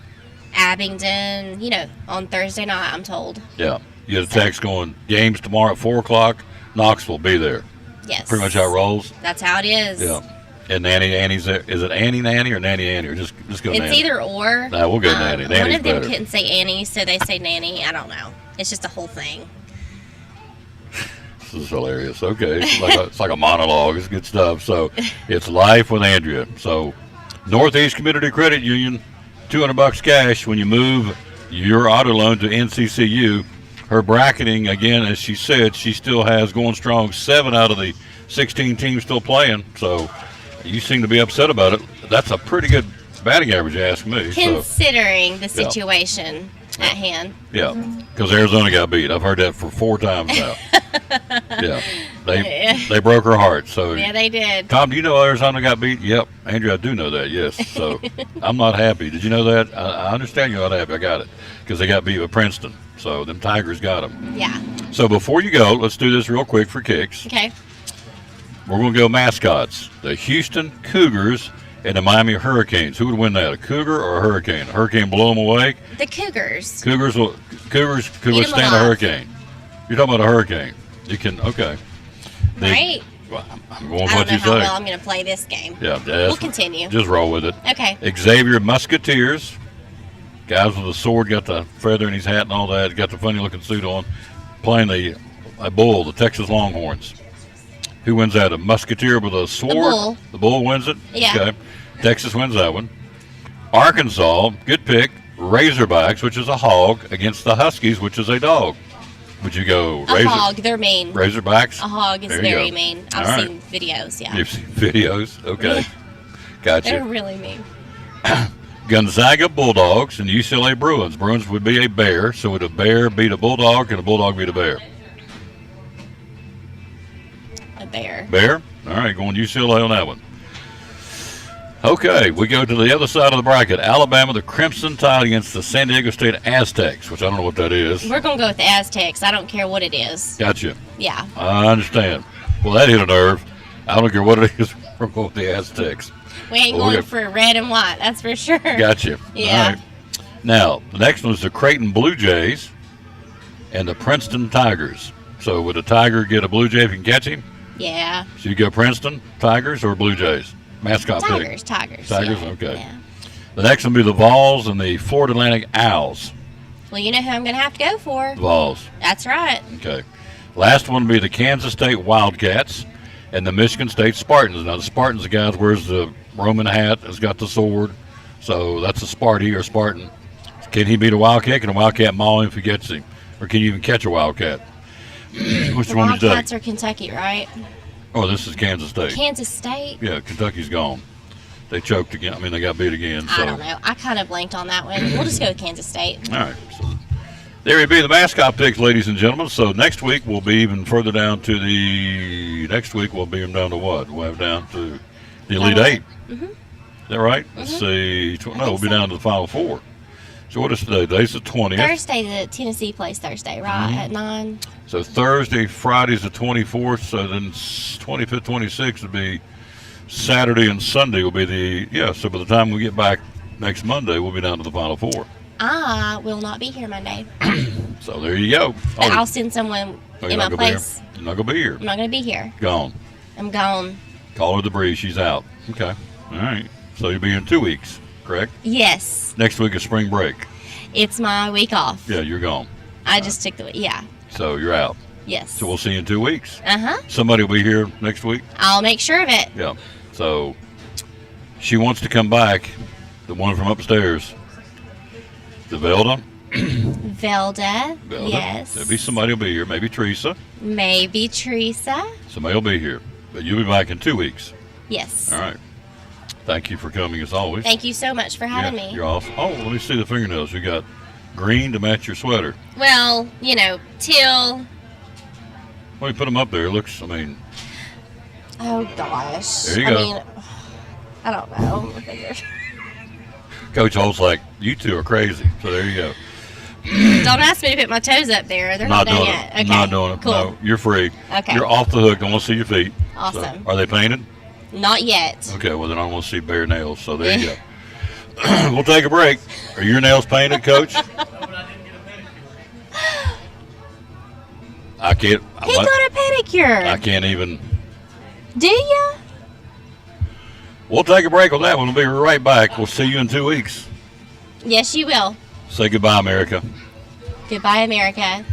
Abingdon, on Thursday night, I'm told. Yeah. You get a text going, games tomorrow at 4 o'clock, Knoxville, be there. Yes. Pretty much how it rolls. That's how it is. Yeah. And Annie's there. Is it Nanny or Nanny or just go It's Nanny? either or. Nah, we'll go Nanny. One Nanny's of them better. couldn't say Annie, so they say Nanny. I don't know. It's just a whole thing. This is hilarious. Okay. It's like a monologue. It's good stuff. So it's Life with Andrea. So Northeast Community Credit Union, $200 cash when you move your auto loan to NCCU. Her bracketing, again, as she said, she still has going strong 7 out of the 16 teams still playing. So you seem to be upset about it. That's a pretty good batting average, you ask me. Considering the situation at hand. Yeah, because Arizona got beat. I've heard that for 4 times now. Yeah, they broke her heart. So Yeah, they did. Tom, do you know Arizona got beat? Yep, Andrew, I do know that. Yes, so I'm not happy. Did you know that? I understand you're not happy. I got it because they got beat with Princeton. So them Tigers got them. Yeah. So before you go, let's do this real quick for kicks. Okay. We're going to go mascots. The Houston Cougars and the Miami Hurricanes. Who would win that? A Cougar or a Hurricane? A Hurricane blow them away? The Cougars. Cougars could Eat 'em withstand a alive. hurricane. You're talking about a hurricane. You can, okay. Right? Well, I'm going with I what don't know you how say. well I'm going to play this game. Yeah, We'll continue. Just roll with it. Okay. Xavier Musketeers. Guys with a sword, got the feather in his hat and all that, got the funny looking suit on, playing a bull, the Texas Longhorns. Who wins that? A musketeer with a sword? bull. The bull wins it? Yeah. Okay. Texas wins that one. Arkansas, good pick. Razorbacks, which is a hog, against the Huskies, which is a dog. Would you go A hog, they're mean. Razorbacks? A hog is There you very go. mean. All I've right. seen videos, yeah. You've seen videos? Okay. Gotcha. They're really mean. Gonzaga Bulldogs and UCLA Bruins. Bruins would be a bear, so would a bear beat a bulldog and a bulldog beat a bear? A bear. Bear? All right, going UCLA on that one. Okay, we go to the other side of the bracket. Alabama, the Crimson Tide against the San Diego State Aztecs, which I don't know what that is. We're going to go with the Aztecs. I don't care what it is. Gotcha. Yeah. I understand. Well, that hit a nerve. I don't care what it is. We're going with the Aztecs. We ain't Well, going for red and white, that's for sure. Gotcha. Yeah. All right. Now, the next one is the Creighton Blue Jays and the Princeton Tigers. So would a Tiger get a Blue Jay if you can catch him? Yeah. So you go Princeton, Tigers, or Blue Jays? Mascot pick. Tigers. Tigers, yeah, okay. yeah. The next one will be the Vols and the Florida Atlantic Owls. Well, you know who I'm going to have to go for. Vols. That's right. Okay. Last one will be the Kansas State Wildcats and the Michigan State Spartans. Now, the Spartans, the guy that wears the Roman hat, has got the sword. So that's a Sparty or Spartan. Can he beat a Wildcat? Can a Wildcat maul him if he gets him? Or can you even catch a Wildcat? Which The one would you take? Wildcats are Kentucky, right? Oh, this is Kansas State. Kansas State? Yeah, Kentucky's gone. They choked again. I mean, they got beat again. So. I don't know. I kind of blanked on that one. We'll just go with Kansas State. All right. So there you be, the mascot picks, ladies and gentlemen. So next week we'll be even further down to the. Next week we'll be down to what? We'll have down to the Elite Eight. Mm-hmm. Is that right? Let's see. No, we'll be down to the Final Four. So what is today? Today's the 20th. Thursday, the Tennessee plays Thursday, right? Mm-hmm. At 9. So Thursday, Friday's the 24th. So then 25th, 26th would be Saturday and Sunday will be the. Yeah, so by the time we get back next Monday, we'll be down to the Final Four. I will not be here Monday. So there you go. But I'll send someone you're in not my gonna be place. here. You're not going to be here. I'm not going to be here. Gone. I'm gone. Call her the breeze. She's out. Okay. All right. So you'll be in 2 weeks, correct? Yes. Next week is spring break. It's my week off. Yeah, you're gone. I just took the week. Yeah. So you're out. Yes. So we'll see you in 2 weeks. Uh-huh. Somebody will be here next week. I'll make sure of it. Yeah. So she wants to come back. The one from upstairs. The Velda. Velda. Velda. Yes. There'll be somebody will be here. Maybe Teresa. Maybe Teresa. Somebody will be here. But you'll be back in 2 weeks. Yes. All right. Thank you for coming as always. Thank you so much for having me. You're off. Oh, let me see the fingernails. You got green to match your sweater. Well, teal. Well, you put them up there. It looks, I mean. Oh gosh. There you I go. mean, I don't know. Coach Holt's like, you two are crazy. So there you go. Don't ask me to put my toes up there. They're not, done doing yet. it. Okay. Not doing it. Cool. No, you're free. Okay. You're off the hook. I want to see your feet. Awesome. So, are they painted? Not yet. Okay, well then I want to see bare nails. So there you go. We'll take a break. Are your nails painted, Coach? I can't. He got a pedicure. I can't even. Do ya? We'll take a break on that one. We'll be right back. We'll see you in 2 weeks. Yes, you will. Say goodbye, America. Goodbye, America.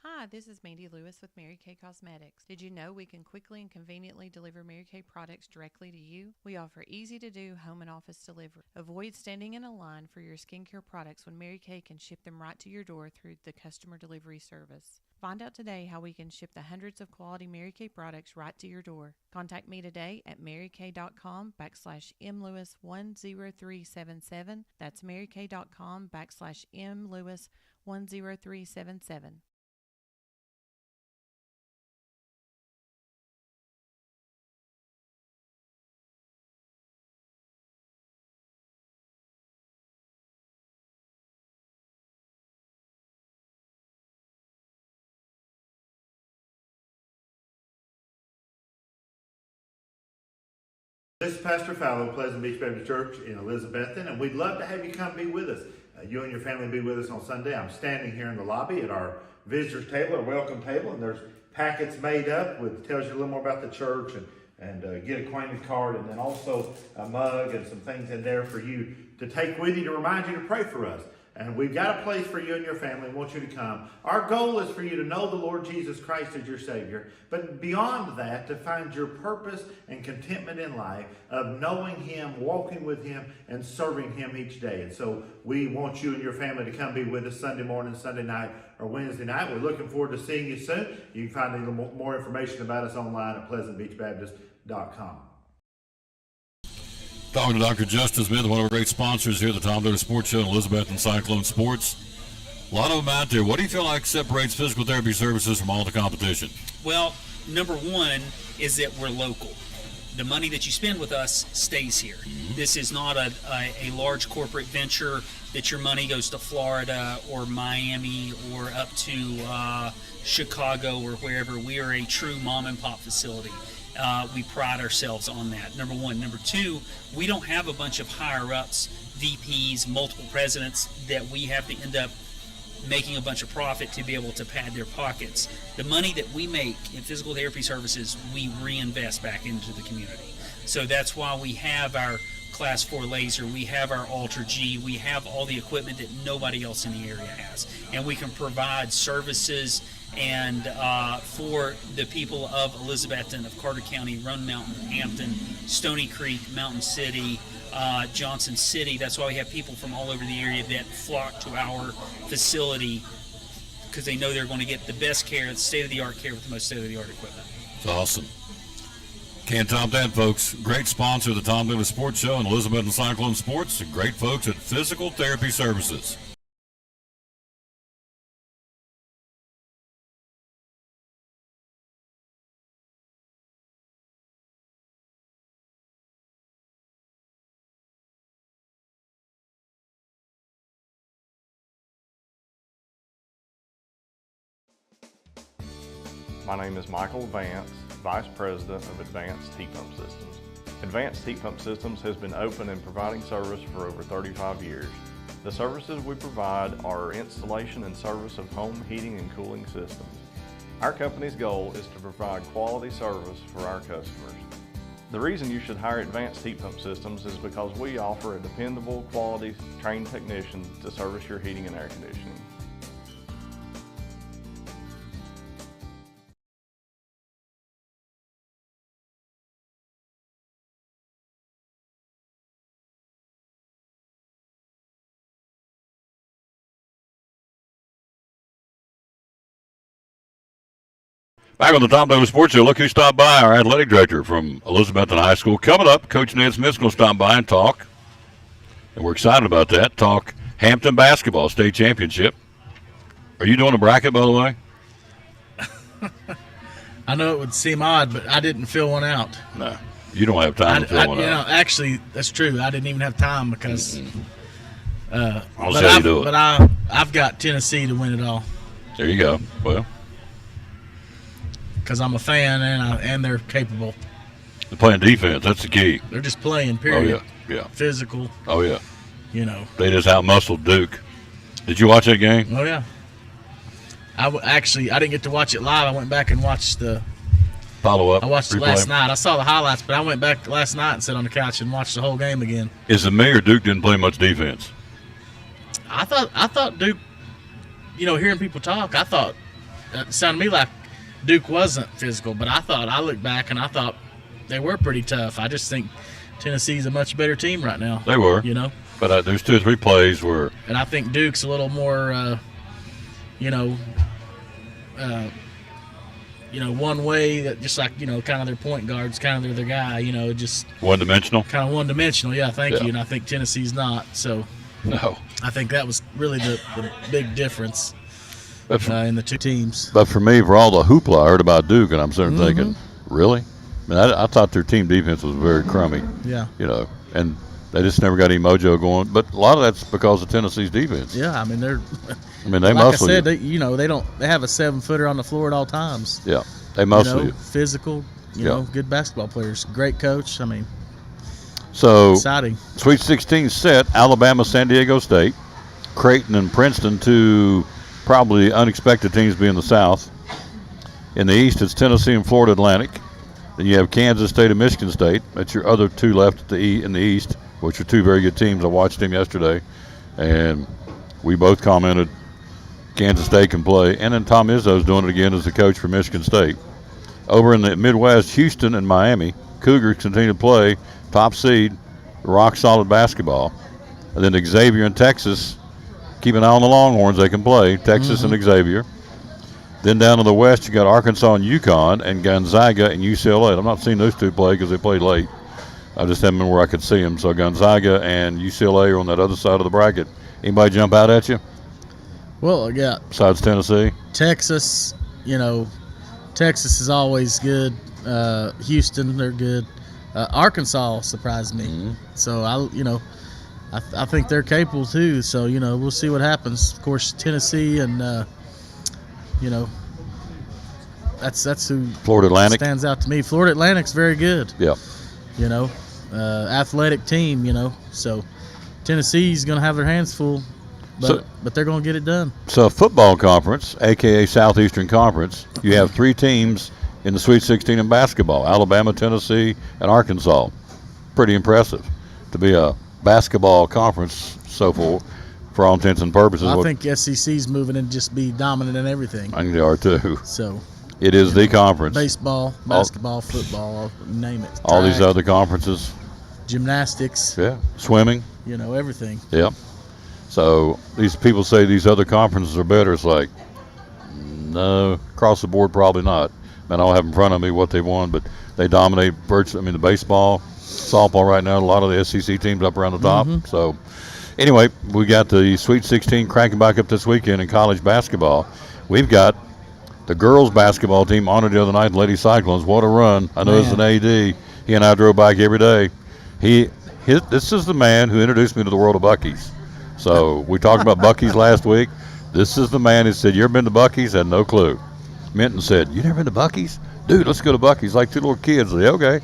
Hi, this is Mandy Lewis with Mary Kay Cosmetics. Did you know we can quickly and conveniently deliver Mary Kay products directly to you? We offer easy-to-do home and office delivery. Avoid standing in a line for your skincare products when Mary Kay can ship them right to your door through the customer delivery service. Find out today how we can ship the hundreds of quality Mary Kay products right to your door. Contact me today at marykay.com/mlewis10377. That's marykay.com/mlewis10377. This is Pastor Fallow, Pleasant Beach Baptist Church in Elizabethton, and we'd love to have you come be with us. You and your family be with us on Sunday. I'm standing here in the lobby at our visitors table, our welcome table, and there's packets made up with tells you a little more about the church and get acquainted card, and then also a mug and some things in there for you to take with you to remind you to pray for us. And we've got a place for you and your family. We want you to come. Our goal is for you to know the Lord Jesus Christ as your Savior. But beyond that, to find your purpose and contentment in life of knowing Him, walking with Him, and serving Him each day. And so we want you and your family to come be with us Sunday morning, Sunday night, or Wednesday night. We're looking forward to seeing you soon. You can find a little more information about us online at pleasantbeachbaptist.com. Talking to Dr. Justin Smith, one of our great sponsors here at the Tom Dillon Sports Show in Elizabeth and Cyclone Sports. A lot of them out there. What do you feel like separates physical therapy services from all the competition? Well, number one is that we're local. The money that you spend with us stays here. Mm-hmm. This is not a large corporate venture that your money goes to Florida or Miami or up to Chicago or wherever. We are a true mom and pop facility. We pride ourselves on that, number one. Number two, we don't have a bunch of higher-ups, VPs, multiple presidents that we have to end up making a bunch of profit to be able to pad their pockets. The money that we make in physical therapy services, we reinvest back into the community. So that's why we have our Class 4 laser, we have our Ultra G, we have all the equipment that nobody else in the area has. And we can provide services and for the people of Elizabethton, of Carter County, Roan Mountain, Hampton, Stony Creek, Mountain City, Johnson City. That's why we have people from all over the area that flock to our facility because they know they're going to get the best care, state-of-the-art care with the most state-of-the-art equipment. It's awesome. Can't top that, folks. Great sponsor of the Tom Dillon Sports Show and Elizabeth and Cyclone Sports. And great folks at Physical Therapy Services. My name is Michael Vance, Vice President of Advanced Heat Pump Systems. Advanced Heat Pump Systems has been open and providing service for over 35 years. The services we provide are installation and service of home heating and cooling systems. Our company's goal is to provide quality service for our customers. The reason you should hire Advanced Heat Pump Systems is because we offer a dependable, quality, trained technician to service your heating and air conditioning. Back on the Tom Dillon Sports Show, look who stopped by, our athletic director from Elizabethton High School. Coming up, Coach Ned Smith's going to stop by and talk, and we're excited about that, talk Hampton Basketball State Championship. Are you doing a bracket, by the way? I know it would seem odd, but I didn't fill one out. No, you don't have time to fill one out. Actually, that's true. I didn't even have time because. I'll show you do it. But I've got Tennessee to win it all. There you go. Well, because I'm a fan and they're capable. they're playing defense. That's the key. They're just playing. Period. Oh yeah. Physical. Oh yeah. You know. They just out-muscled Duke. Did you watch that game? Oh yeah. I didn't get to watch it live. I went back and watched the follow-up. I watched it replay? last night. I saw the highlights, but I went back last night and sat on the couch and watched the whole game again. Is it me or Duke didn't play much defense? I thought Duke, hearing people talk, I thought it sounded to me like Duke wasn't physical, but I looked back and I thought they were pretty tough. I just think Tennessee's a much better team right now. They were. But there's 2 or 3 plays where. And I think Duke's a little more, one way, that just like, kind of their point guards, kind of they're their guy, just. One-dimensional? Kind of one-dimensional, yeah, thank you. And I think Tennessee's not, so. No. I think that was really the big difference in the two teams. But for me, for all the hoopla I heard about Duke, and I'm sort of thinking, really? I mean, I thought their team defense was very crummy. Yeah. And they just never got any mojo going. But a lot of that's because of Tennessee's defense. Yeah, I mean they like muscle I said, you. They have a 7-footer on the floor at all times. Yeah, they muscle you. Physical, good basketball players, great coach. I mean, so exciting. Sweet 16 set: Alabama, San Diego State, Creighton, and Princeton. 2 probably unexpected teams be in the South. In the East, it's Tennessee and Florida Atlantic. Then you have Kansas State and Michigan State. That's your other 2 left in the East, which are 2 very good teams. I watched them yesterday, and we both commented Kansas State can play. And then Tom Izzo's doing it again as the coach for Michigan State. Over in the Midwest, Houston and Miami, Cougars continue to play top seed, rock-solid basketball. And then Xavier and Texas, keep an eye on the Longhorns. They can play, Texas and Xavier. Then down to the west, you got Arkansas and UConn, and Gonzaga and UCLA. I'm not seeing those 2 play because they played late. I just haven't been where I could see them. So Gonzaga and UCLA are on that other side of the bracket. Anybody jump out at you? Well, yeah. Besides Tennessee? Texas, Texas is always good. Houston, they're good. Arkansas surprised me. So, I think they're capable too. So, we'll see what happens. Of course, Tennessee and, that's who Florida Atlantic stands out to me. Florida Atlantic's very good. Yeah. Athletic team, so Tennessee's going to have their hands full, but they're going to get it done. So football conference, a.k.a. Southeastern Conference, you have 3 teams in the Sweet 16 in basketball: Alabama, Tennessee, and Arkansas. Pretty impressive to be a basketball conference so far, for all intents and purposes. I think SEC's moving and just be dominant in everything. I think they are too. So it is the conference. Baseball, basketball, football, name it. All these other conferences. Gymnastics. Yeah. Swimming. Everything. Yeah. So these people say these other conferences are better. It's like, no, across the board, probably not. I don't have in front of me what they won, but they dominate virtually. I mean, the baseball, softball right now, a lot of the SEC teams up around the top. So anyway, we got the Sweet 16 cranking back up this weekend in college basketball. We've got the girls basketball team honored the other night, Lady Cyclones. What a run. I know as an AD, he and I drove back every day. This is the man who introduced me to the world of Buc-ee's. So we talked about Buc-ee's last week. This is the man who said, you ever been to Buc-ee's? Had no clue. Minton said, you never been to Buc-ee's? Dude, let's go to Buc-ee's. Like 2 little kids. I said, okay.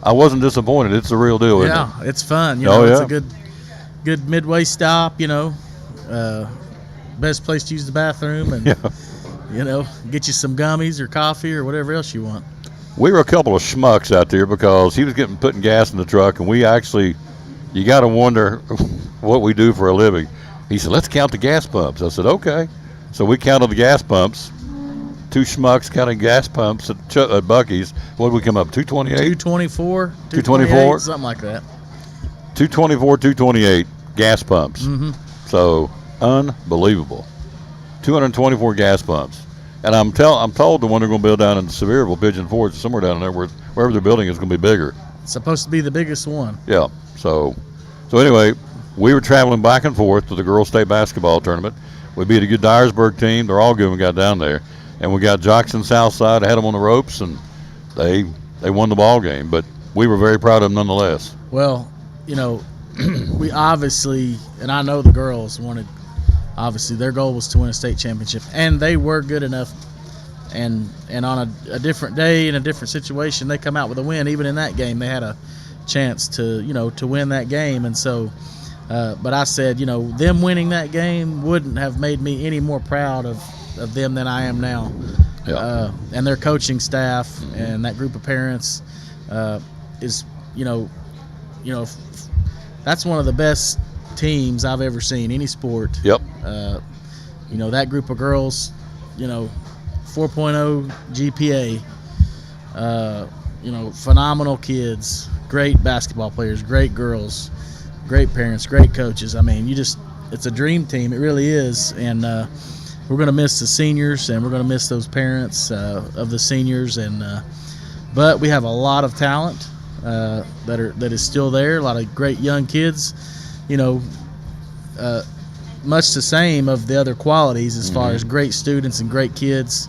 I wasn't disappointed. It's the real deal, isn't it? It's fun. It's a good midway stop, best place to use the bathroom and, get you some gummies or coffee or whatever else you want. We were a couple of schmucks out there because he was putting gas in the truck, and we actually, you got to wonder what we do for a living. He said, let's count the gas pumps. I said, okay. So we counted the gas pumps. 2 schmucks counting gas pumps at Buc-ee's. What did we come up, 228? 224. 224? Something like that. 224, 228 gas pumps. So unbelievable. 224 gas pumps. And I'm told the one they're going to build down in Sevierville, Pigeon Forge, somewhere down there, wherever they're building is going to be bigger. It's supposed to be the biggest one. Yeah. So anyway, we were traveling back and forth to the girls' state basketball tournament. We beat a good Dyersburg team. They're all good when we got down there. and we got Jackson Southside, had them on the ropes, and they won the ball game. But we were very proud of them nonetheless. Well, we obviously, and I know the girls wanted, obviously their goal was to win a state championship, and they were good enough. And on a different day, in a different situation, they come out with a win. Even in that game, they had a chance to win that game. And so, but I said, them winning that game wouldn't have made me any more proud of them than I am now. Yeah. And their coaching staff and that group of parents is, that's one of the best teams I've ever seen, any sport. Yep. That group of girls, 4.0 GPA, phenomenal kids, great basketball players, great girls, great parents, great coaches. I mean, it's a dream team. It really is. And we're going to miss the seniors, and we're going to miss those parents of the seniors. And but we have a lot of talent that is still there, a lot of great young kids, much the same of the other qualities as far as great students and great kids.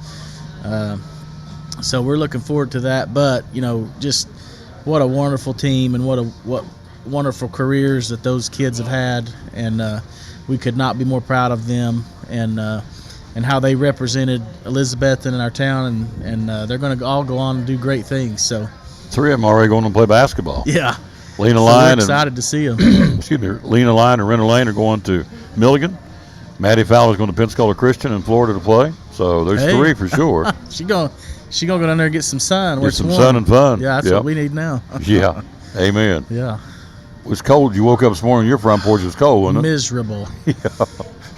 So we're looking forward to that. But just what a wonderful team, and what wonderful careers that those kids have had, and we could not be more proud of them, and how they represented Elizabethton in our town, and they're going to all go on and do great things. So 3 of them already going to play basketball. Yeah. Lena So Lyon we're excited to see them. Excuse me. Lena Lyon and Renner Lane are going to Milligan. Maddie Fowler's going to Pensacola Christian in Florida to play. So there's 3 for sure. She gonna go down there and get some sun. Get some sun and fun. Yeah, that's what we need now. Yeah. Amen. Yeah. It was cold. You woke up this morning, your front porch was cold, wasn't it? Miserable.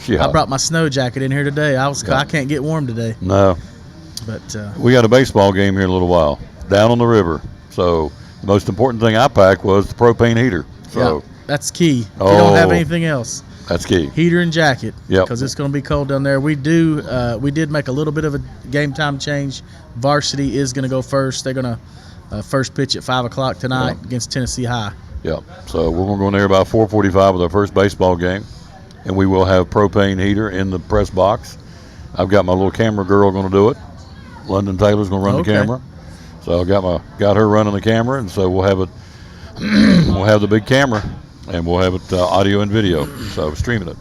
Yeah. I brought my snow jacket in here today. I can't get warm today. No. But we got a baseball game here in a little while down on the river. So the most important thing I packed was the propane heater. So yeah, that's key. If you don't have anything else. That's key. Heater and jacket. Yep. Because it's going to be cold down there. We did make a little bit of a game time change. Varsity is going to go first. They're going to first pitch at 5 o'clock tonight against Tennessee High. Yeah. So we're going to go in there about 4:45 with our first baseball game, and we will have propane heater in the press box. I've got my little camera girl going to do it. London Taylor's going to run the camera. So I got her running the camera, and so we'll have it. We'll have the big camera, and we'll have it audio and video. So streaming it.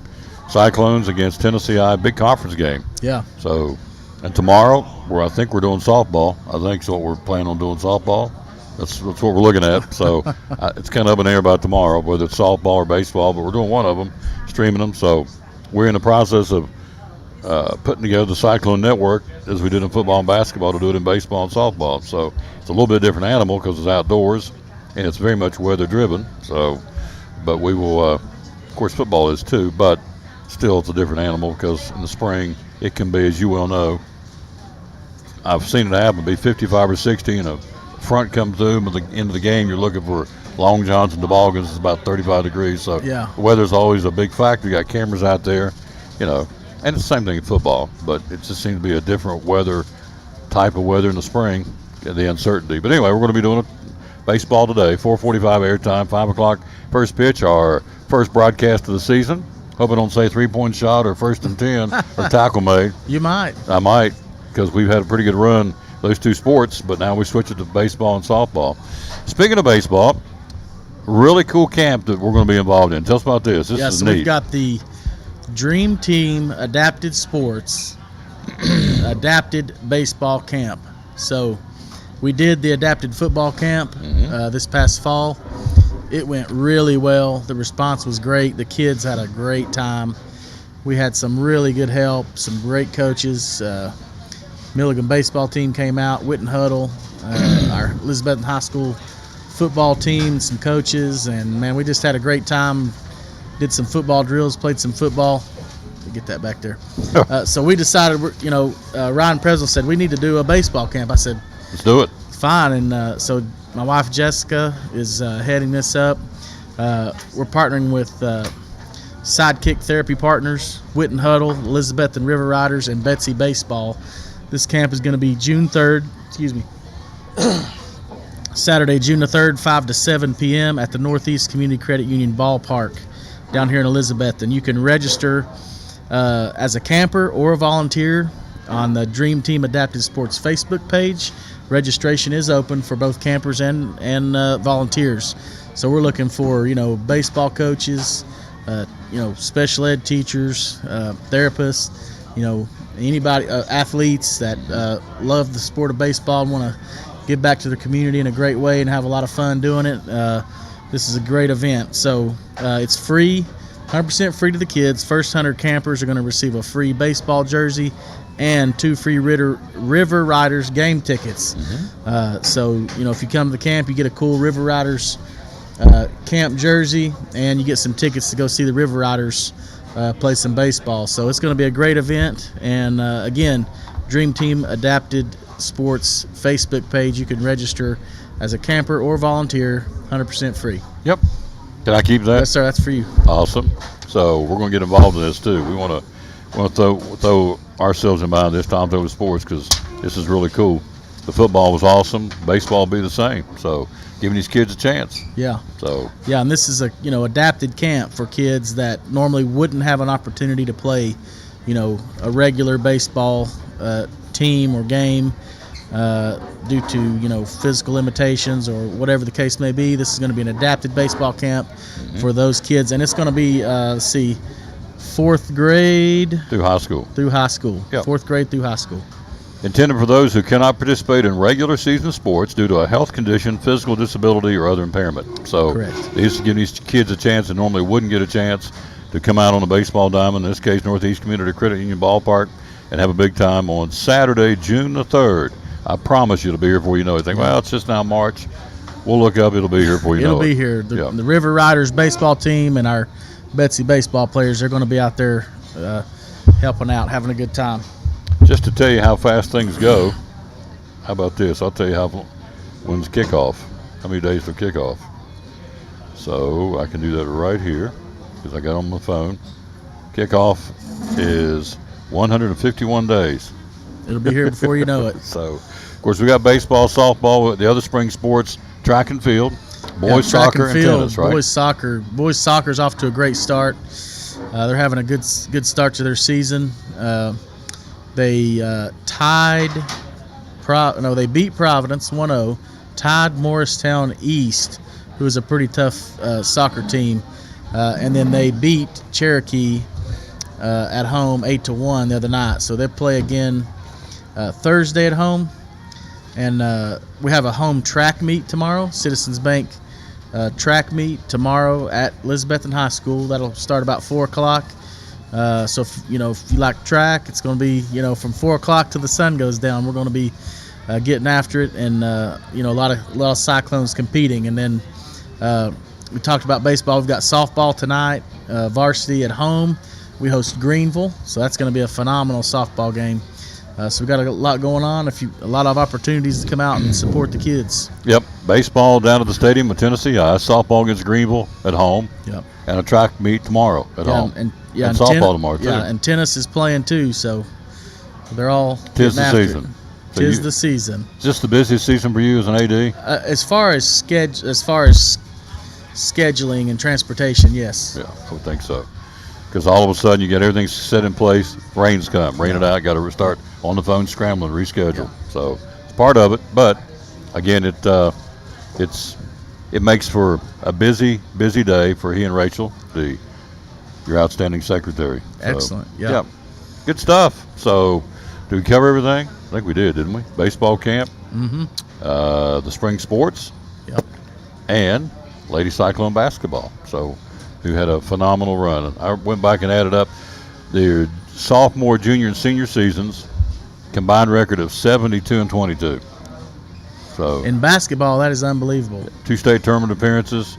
Cyclones against Tennessee High, big conference game. Yeah. So, and tomorrow, I think we're doing softball. I think so. We're planning on doing softball. That's what we're looking at. So it's kind of up in the air about tomorrow, whether it's softball or baseball. But we're doing one of them, streaming them. So we're in the process of putting together the Cyclone Network, as we did in football and basketball, to do it in baseball and softball. So it's a little bit different animal because it's outdoors, and it's very much weather driven. So, but we will, of course, football is too, but still it's a different animal because in the spring it can be, as you well know, I've seen it happen, be 55 or 60, and a front comes through, but the end of the game you're looking for long johns and toboggans. It's about 35 degrees. So yeah, the weather's always a big factor. You got cameras out there, and it's the same thing in football, but it just seems to be a different type of weather in the spring, the uncertainty. But anyway, we're going to be doing a baseball today, 4:45 airtime, 5 o'clock first pitch, our first broadcast of the season. Hope I don't say 3-point shot or 1st and 10 or tackle made. You might. I might, because we've had a pretty good run, those two sports, but now we switch it to baseball and softball. Speaking of baseball, really cool camp that we're going to be involved in. Tell us about this. This is so neat. We've got the Dream Team Adapted Sports Adapted Baseball Camp. So we did the adapted football camp this past fall. It went really well. The response was great. The kids had a great time. We had some really good help, some great coaches. Milligan baseball team came out, Witten Huddle, our Elizabethton High School football team, some coaches, and man, we just had a great time. Did some football drills, played some football. Get that back there. So we decided, Ryan Presnell said, we need to do a baseball camp. I said, let's do it. Fine. And so my wife Jessica is heading this up. We're partnering with Sidekick Therapy Partners, Witten Huddle, Elizabethton River Riders, and Betsy Baseball. This camp is going to be June 3rd, Saturday, June the 3rd, 5 to 7 p.m. at the Northeast Community Credit Union Ballpark down here in Elizabethton. You can register as a camper or a volunteer on the Dream Team Adapted Sports Facebook page. Registration is open for both campers and volunteers. So we're looking for, baseball coaches, special ed teachers, therapists, anybody, athletes that love the sport of baseball and want to give back to the community in a great way and have a lot of fun doing it. This is a great event. So it's free, 100% free to the kids. First 100 campers are going to receive a free baseball jersey and 2 free River Riders game tickets. So, if you come to the camp, you get a cool River Riders camp jersey, and you get some tickets to go see the River Riders play some baseball. So it's going to be a great event. And again, Dream Team Adapted Sports Facebook page. You can register as a camper or volunteer, 100% free. Yep. Can I keep that? Yes, sir. That's for you. Awesome. So we're going to get involved in this too. We want to throw ourselves in behind this Tom Throw Sports because this is really cool. The football was awesome. Baseball will be the same. So giving these kids a chance. Yeah. So. Yeah, and this is a adapted camp for kids that normally wouldn't have an opportunity to play, a regular baseball team or game due to physical limitations or whatever the case may be. This is going to be an adapted baseball camp for those kids, and it's going to be 4th grade through high school. Yep. 4th grade through high school. Intended for those who cannot participate in regular season sports due to a health condition, physical disability, or other impairment. So these give these kids a chance that normally wouldn't get a chance to come out on the baseball diamond, in this case Northeast Community Credit Union Ballpark, and have a big time on Saturday, June the 3rd. I promise you it'll be here before you know it. Think, well, it's just now March. We'll look up. It'll be here before you know it. It'll be here. The River Riders baseball team and our Betsy baseball players, they're going to be out there helping out, having a good time. Just to tell you how fast things go, how about this? I'll tell you when's kickoff, how many days for kickoff. So I can do that right here because I got on my phone. Kickoff is 151 days. It'll be here before you know it. So, of course, we got baseball, softball, the other spring sports, track and field, boys soccer and tennis, right? Boys soccer's off to a great start. They're having a good start to their season. They they beat Providence 1-0, tied Morristown East, who is a pretty tough soccer team, and then they beat Cherokee at home 8-1 the other night. So they play again Thursday at home, and we have a home track meet tomorrow, Citizens Bank track meet tomorrow at Elizabethton High School. That'll start about 4 o'clock. So if you like track, it's going to be from 4 o'clock till the sun goes down. We're going to be getting after it, and a lot of Cyclones competing. And then we talked about baseball. We've got softball tonight, varsity at home. We host Greenville, so that's going to be a phenomenal softball game. So we've got a lot going on. A lot of opportunities to come out and support the kids. Yep, baseball down at the stadium with Tennessee High. Softball against Greenville at home. Yep. And a track meet tomorrow at home. And softball tomorrow too. Yeah, and tennis is playing too. So they're all. Tis the season. Tis the season. Is this the busiest season for you as an AD? As far as scheduling and transportation, yes. Yeah, I would think so. Because all of a sudden you get everything set in place. Rain's come, rain it out. Got to start on the phone scrambling, reschedule. Yeah. So it's part of it. But again, it makes for a busy day for he and Rachel, your outstanding secretary. So, excellent. Yeah. Good stuff. So did we cover everything? I think we did, didn't we? Baseball camp. Mm-hmm. The spring sports. Yep. And Lady Cyclone basketball. So who had a phenomenal run. I went back and added up their sophomore, junior, and senior seasons, combined record of 72-22. So in basketball, that is unbelievable. 2 state tournament appearances,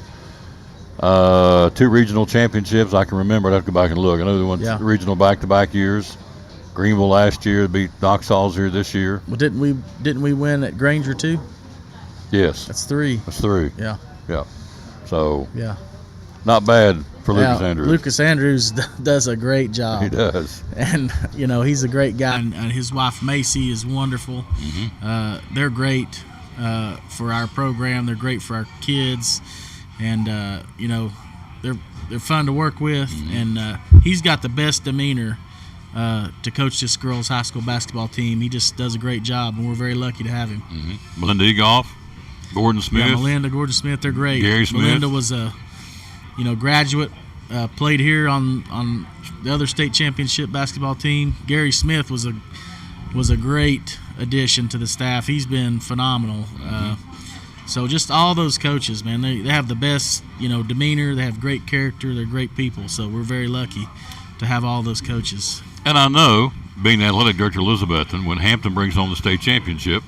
2 regional championships. I can remember. I'd have to go back and look. I know they won regional back-to-back years. Greenville last year, beat Knoxall's here this year. Well, didn't we win at Granger too? Yes. That's 3. That's 3. Yeah. Yeah. So. Yeah. Not bad for Lucas Andrews. Lucas Andrews does a great job. He does. And, he's a great guy. And his wife, Macy, is wonderful. Mm-hmm. They're great for our program. They're great for our kids. And, they're fun to work with. Mm-hmm. And he's got the best demeanor to coach this girls' high school basketball team. He just does a great job, and we're very lucky to have him. Mm-hmm. Melinda Egoff, Gordon Smith. Yeah, Melinda, Gordon Smith, they're great. Gary Smith. Melinda was a graduate, played here on the other state championship basketball team. Gary Smith was a great addition to the staff. He's been phenomenal. So just all those coaches, man, they have the best demeanor. They have great character. They're great people. So we're very lucky to have all those coaches. And I know, being the athletic director of Elizabethton, when Hampton brings home the state championship,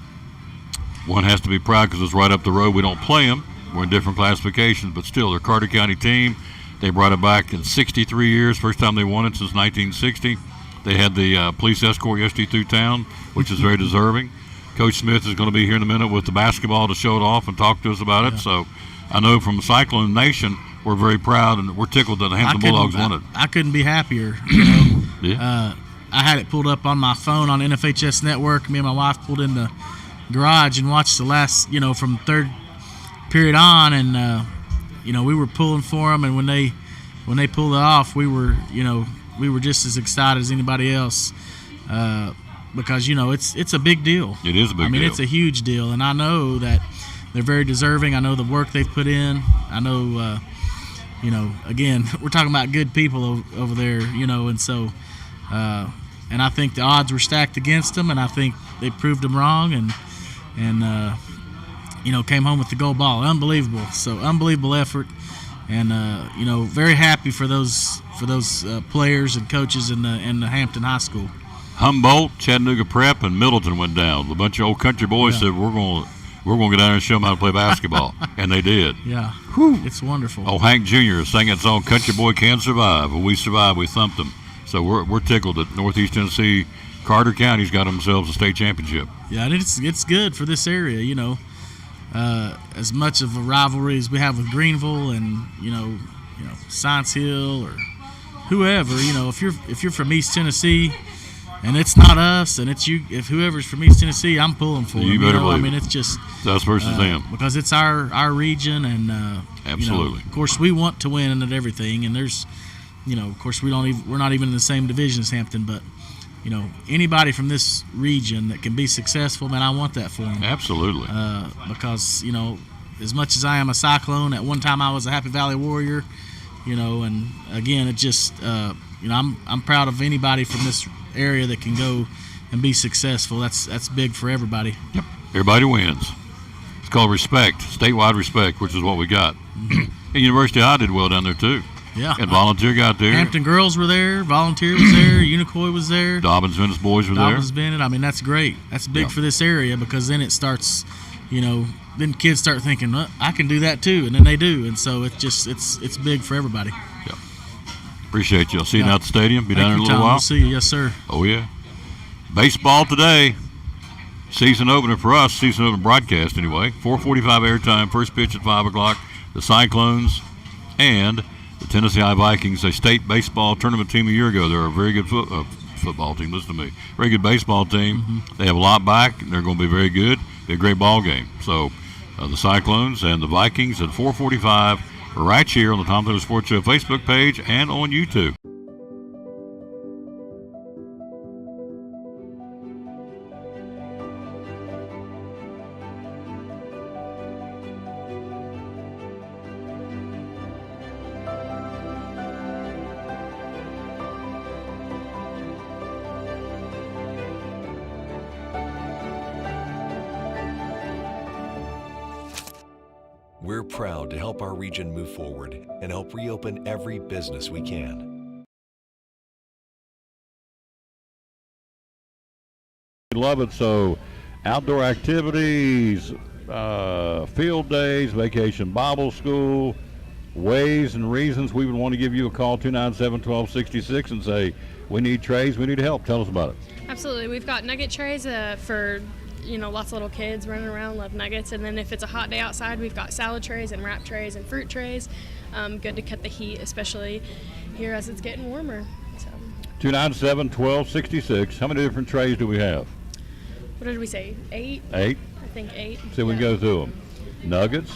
one has to be proud because it's right up the road. We don't play them. We're in different classifications, but still, they're a Carter County team. They brought it back in 63 years, first time they won it since 1960. They had the police escort yesterday through town, which is very deserving. Coach Smith is going to be here in a minute with the basketball to show it off and talk to us about it. So I know from Cyclone Nation, we're very proud and we're tickled that the Hampton Bulldogs won it. I couldn't be happier. Yeah. I had it pulled up on my phone on NFHS Network. Me and my wife pulled in the garage and watched the last, from third period on, and we were pulling for them. And when they pulled it off, we were just as excited as anybody else because it's a big deal. It is a big deal. It's a huge deal, and I know that they're very deserving. I know the work they've put in. I know. Again, we're talking about good people over there, and so, and I think the odds were stacked against them, and I think they proved them wrong, and came home with the gold ball. Unbelievable. So unbelievable effort, and very happy for those players and coaches in the Hampton High School. Humboldt, Chattanooga Prep, and Middleton went down. A bunch of old country boys said we're going to get down there and show them how to play basketball, and they did. Yeah, it's wonderful. Oh, Hank Jr. sang that song, "Country Boy Can Survive." When we survived, we thumped them. So we're tickled that Northeast Tennessee, Carter County's got themselves a state championship. Yeah, and it's good for this area. As much of a rivalry as we have with Greenville and Science Hill or whoever. If you're from East Tennessee. And it's not us, and it's you. If whoever's from East Tennessee, I'm pulling for them. You better believe it. It's just us versus them because it's our region, and absolutely. Of course, we want to win at everything, and there's, of course, we're not even in the same division as Hampton, but anybody from this region that can be successful, man, I want that for them. Absolutely. Because as much as I am a Cyclone, at one time I was a Happy Valley Warrior, and again, it just I'm proud of anybody from this area that can go and be successful. That's big for everybody. Yep. Everybody wins. It's called respect, statewide respect, which is what we got. And University High did well down there too. Yeah. And Volunteer got there. Hampton girls were there. Volunteer was there. Unicoi was there. Dobbins Bennett boys were Dobbins Bennett. That's great. That's big for this area because then it starts, then kids start thinking, well, I can do that too, and then they do, and so it's big for everybody. Yeah. Appreciate you. I'll see you now at the stadium. Be down there in a little Tom. while. We'll see you. Yes, sir. Oh, yeah. Baseball today. Season opener for us. Season opener broadcast, anyway. 4:45 airtime. First pitch at 5 o'clock. The Cyclones and the Tennessee High Vikings, a state baseball tournament team a year ago. They're a very good football team. Listen to me. Very good baseball team. Mm-hmm. They have a lot back. And they're going to be very good. Be a great ball game. So the Cyclones and the Vikings at 4:45. Right here on the Tom Taylor Sports Show Facebook page and on YouTube. We're proud to help our region move forward and help reopen every business we can. Love it. So outdoor activities, field days, vacation Bible school, ways and reasons we would want to give you a call, 297-1266, and say, we need trays, we need help. Tell us about it. Absolutely. We've got nugget trays for lots of little kids running around, love nuggets. And then if it's a hot day outside, we've got salad trays and wrap trays and fruit trays. Good to cut the heat, especially here as it's getting warmer. So. 297-1266. How many different trays do we have? What did we say? 8? 8? I think 8. So we can go through them. Nuggets,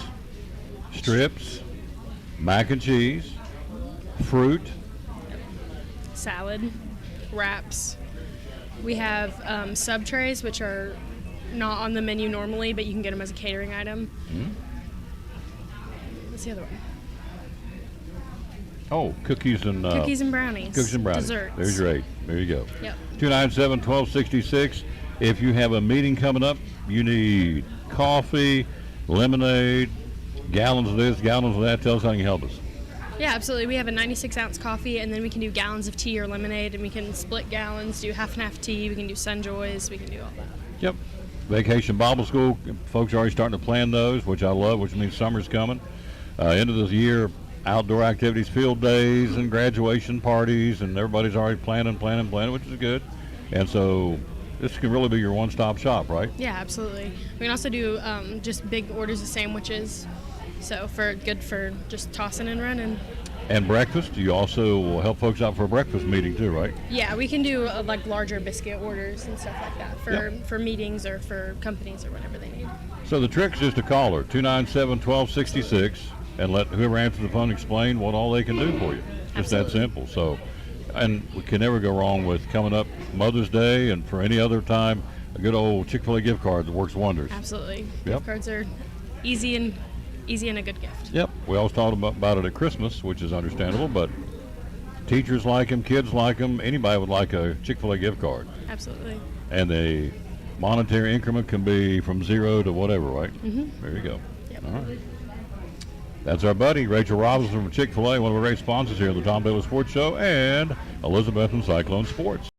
strips, mac and cheese, fruit, salad, wraps. We have sub trays, which are not on the menu normally, but you can get them as a catering item. What's the other one? Oh, cookies and brownies. Cookies and brownies. Desserts. There's your 8. There you go. Yep. 297-1266. If you have a meeting coming up, you need coffee, lemonade, gallons of this, gallons of that. Tell us how you can help us. Yeah, absolutely. We have a 96-ounce coffee, and then we can do gallons of tea or lemonade, and we can split gallons, do half and half tea. We can do Sunjoys. We can do all that. Yep. Vacation Bible School. Folks are already starting to plan those, which I love, which means summer's coming. End of the year, outdoor activities, field days, and graduation parties, and everybody's already planning, which is good. And so this can really be your one-stop shop, right? Yeah, absolutely. We can also do just big orders of sandwiches, so good for just tossing and running. And breakfast, you also will help folks out for a breakfast meeting too, right? Yeah, we can do like larger biscuit orders and stuff like that for meetings or for companies or whatever they need. So the trick's just to call her, 297-1266, and let whoever answers the phone explain what all they can do for you. Just that simple. So, and we can never go wrong with coming up Mother's Day and for any other time, a good old Chick-fil-A gift card that works wonders. Absolutely. Yep. Gift cards are easy and a good gift. Yep. We always talk about it at Christmas, which is understandable, but teachers like them, kids like them, anybody would like a Chick-fil-A gift card. Absolutely. And the monetary increment can be from 0 to whatever, right? Mm-hmm. There you go. Yep. All right. That's our buddy, Rachel Robinson from Chick-fil-A, one of our great sponsors here at the Tom Bailey Sports Show, and Elizabeth and Cyclone Sports.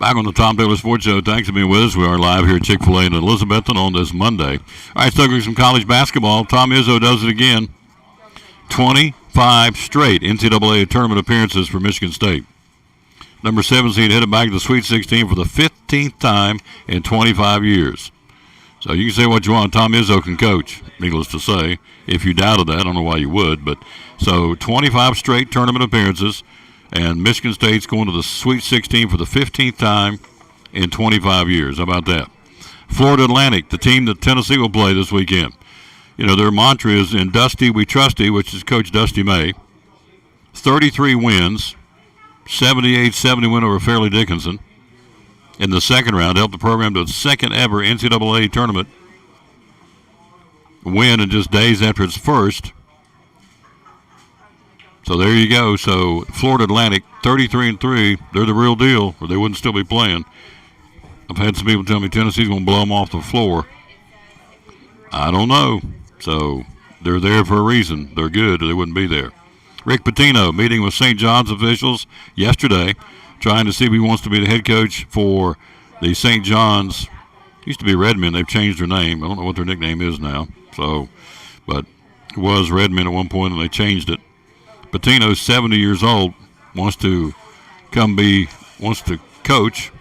Back on the Tom Bailey Sports Show. Thanks for being with us. We are live here at Chick-fil-A in Elizabethton on this Monday. All right, still some college basketball. Tom Izzo does it again. 25 straight NCAA tournament appearances for Michigan State. Number 7 seed headed back to the Sweet 16 for the 15th time in 25 years. So you can say what you want. Tom Izzo can coach, needless to say. If you doubted that, I don't know why you would. But so 25 straight tournament appearances. And Michigan State's going to the Sweet 16 for the 15th time in 25 years. How about that? Florida Atlantic, the team that Tennessee will play this weekend. You know, their mantra is in Dusty we trusty, which is Coach Dusty May. 33 wins, 78-70 win over Fairleigh Dickinson. In the second round, helped the program to its second ever NCAA tournament win in just days after its first. So there you go. So Florida Atlantic, 33-3, they're the real deal, or they wouldn't still be playing. I've had some people tell me Tennessee's going to blow them off the floor. I don't know. So they're there for a reason. They're good, or they wouldn't be there. Rick Pitino meeting with St. John's officials yesterday, trying to see if he wants to be the head coach for the St. John's. Used to be Redmen. They've changed their name. I don't know what their nickname is now. So, but it was Redmen at one point, and they changed it. Pitino's 70 years old, wants to coach,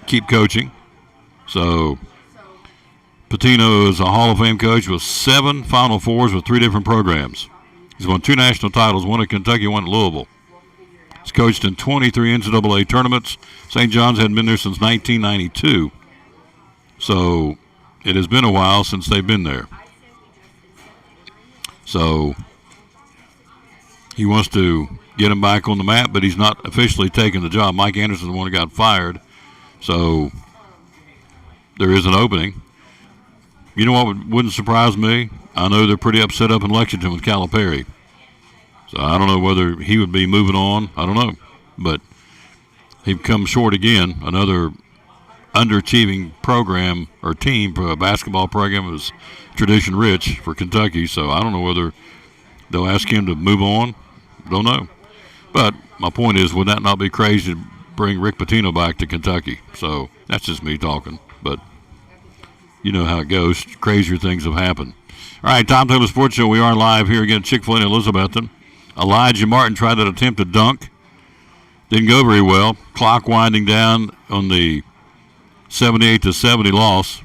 keep coaching. So Pitino is a Hall of Fame coach with 7 Final Fours with 3 different programs. He's won 2 national titles, one at Kentucky, one at Louisville. He's coached in 23 NCAA tournaments. St. John's hadn't been there since 1992. So it has been a while since they've been there. So he wants to get him back on the map, but he's not officially taken the job. Mike Anderson is the one who got fired. So there is an opening. You know what wouldn't surprise me? I know they're pretty upset up in Lexington with Calipari. So I don't know whether he would be moving on. I don't know. But he've come short again. Another underachieving program or team for a basketball program is tradition rich for Kentucky. So I don't know whether they'll ask him to move on. Don't know. But my point is, would that not be crazy to bring Rick Pitino back to Kentucky? So that's just me talking. But you know how it goes. Crazier things have happened. All right, Tom Taylor Sports Show. We are live here again at Chick-fil-A in Elizabethton. Elijah Martin tried that attempted dunk. Didn't go very well. Clock winding down on the 78-70 loss.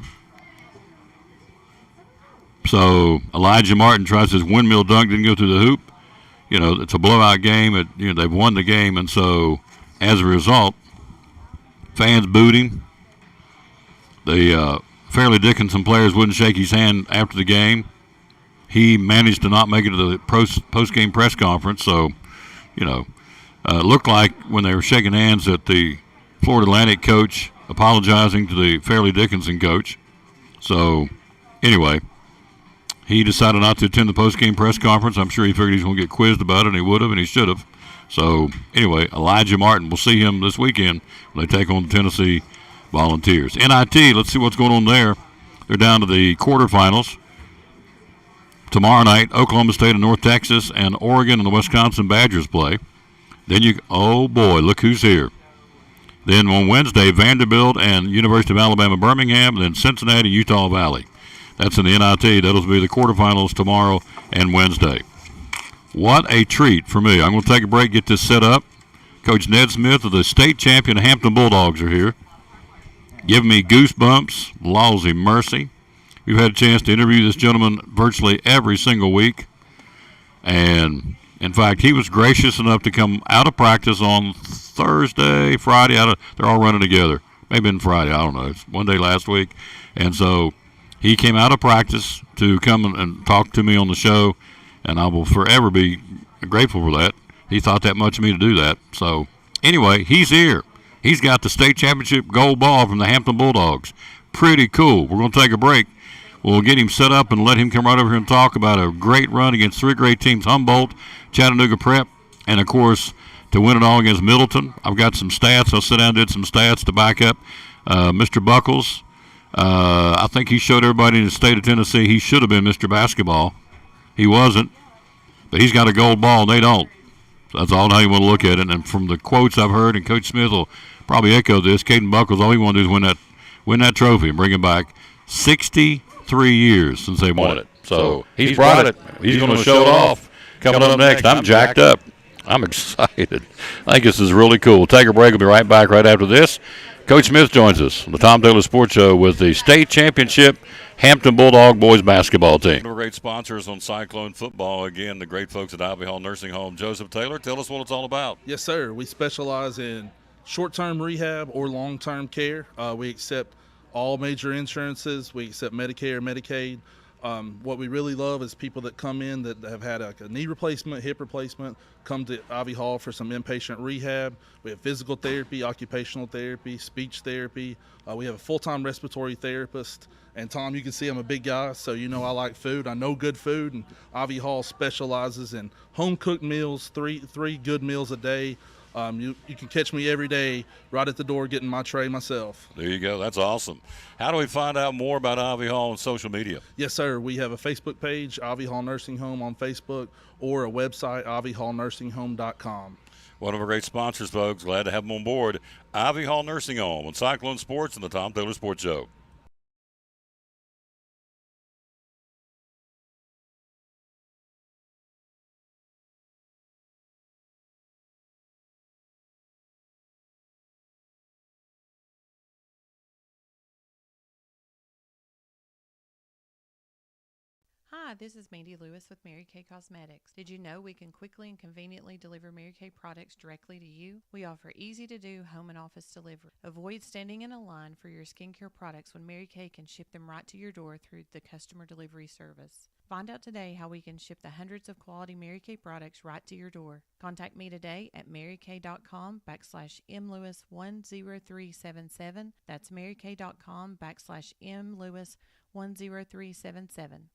So Elijah Martin tries his windmill dunk. Didn't go through the hoop. You know, it's a blowout game. They've won the game, and so as a result, fans booed him. The Fairleigh Dickinson players wouldn't shake his hand after the game. He managed to not make it to the post-game press conference. So, you know, it looked like when they were shaking hands that the Florida Atlantic coach apologizing to the Fairleigh Dickinson coach. So, anyway, he decided not to attend the post-game press conference. I'm sure he figured he's going to get quizzed about it, and he would have, and he should have. So, anyway, Elijah Martin, we'll see him this weekend when they take on the Tennessee Volunteers. NIT, let's see what's going on there. They're down to the quarterfinals. Tomorrow night, Oklahoma State and North Texas and Oregon and the Wisconsin Badgers play. Then oh boy, look who's here. Then on Wednesday, Vanderbilt and University of Alabama Birmingham, and then Cincinnati, Utah Valley. That's in the NIT. That'll be the quarterfinals tomorrow and Wednesday. What a treat for me. I'm going to take a break, get this set up. Coach Ned Smith of the state champion Hampton Bulldogs are here. Giving me goosebumps, lousy mercy. We've had a chance to interview this gentleman virtually every single week. And, in fact, he was gracious enough to come out of practice on Thursday, Friday. They're all running together. Maybe on Friday. I don't know. It's one day last week. And so he came out of practice to come and talk to me on the show, and I will forever be grateful for that. He thought that much of me to do that. So, anyway, he's here. He's got the state championship gold ball from the Hampton Bulldogs. Pretty cool. We're going to take a break. We'll get him set up and let him come right over here and talk about a great run against three great teams, Humboldt, Chattanooga Prep, and, of course, to win it all against Middleton. I've got some stats. I'll sit down and did some stats to back up Mr. Buckles. I think he showed everybody in the state of Tennessee he should have been Mr. Basketball. He wasn't, but he's got a gold ball, and they don't. So that's all how you want to look at it. And from the quotes I've heard, and Coach Smith will probably echo this, Caden Buckles, all he want to do is win that trophy and bring it back. 63 years since they won it. So he's brought it. He's going to show it off. Coming up next, I'm jacked up. I'm excited. I think this is really cool. We'll take a break. We'll be right back right after this. Coach Smith joins us on the Tom Taylor Sports Show with the state championship Hampton Bulldog boys basketball team. One of our great sponsors on Cyclone football, again, the great folks at Ivy Hall Nursing Home. Joseph Taylor, tell us what it's all about. Yes, sir. We specialize in short-term rehab or long-term care. We accept all major insurances. We accept Medicare, Medicaid. What we really love is people that come in that have had a knee replacement, hip replacement, come to Ivy Hall for some inpatient rehab. We have physical therapy, occupational therapy, speech therapy. We have a full-time respiratory therapist. And Tom, you can see I'm a big guy, so you know I like food. I know good food, and Ivy Hall specializes in home-cooked meals, three good meals a day. You can catch me every day right at the door getting my tray myself. There you go. That's awesome. How do we find out more about Ivy Hall on social media? Yes, sir. We have a Facebook page, Ivy Hall Nursing Home on Facebook, or a website, ivyhallnursinghome.com. One of our great sponsors, folks. Glad to have them on board. Ivy Hall Nursing Home on Cyclone Sports and the Tom Taylor Sports Show. Hi, this is Mandy Lewis with Mary Kay Cosmetics. Did you know we can quickly and conveniently deliver Mary Kay products directly to you? We offer easy-to-do home and office delivery. Avoid standing in a line for your skincare products when Mary Kay can ship them right to your door through the customer delivery service. Find out today how we can ship the hundreds of quality Mary Kay products right to your door. Contact me today at marykay.com/mlewis10377. That's marykay.com/mlewis10377.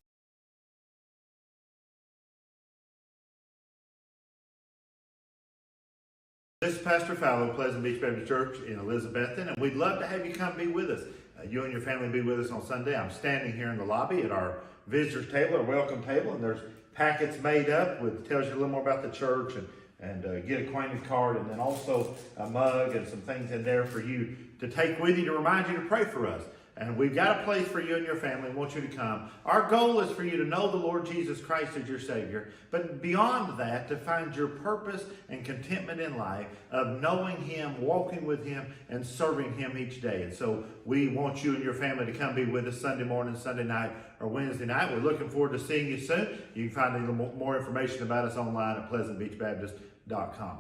This is Pastor Fallow, Pleasant Beach Baptist Church in Elizabethton, and we'd love to have you come be with us. You and your family be with us on Sunday. I'm standing here in the lobby at our visitors table, our welcome table, and there's packets made up with tells you a little more about the church and get acquainted card, and then also a mug and some things in there for you to take with you to remind you to pray for us. And we've got a place for you and your family and want you to come. Our goal is for you to know the Lord Jesus Christ as your Savior, but beyond that, to find your purpose and contentment in life of knowing Him, walking with Him, and serving Him each day. And so we want you and your family to come be with us Sunday morning, Sunday night, or Wednesday night. We're looking forward to seeing you soon. You can find a little more information about us online at pleasantbeachbaptist.com.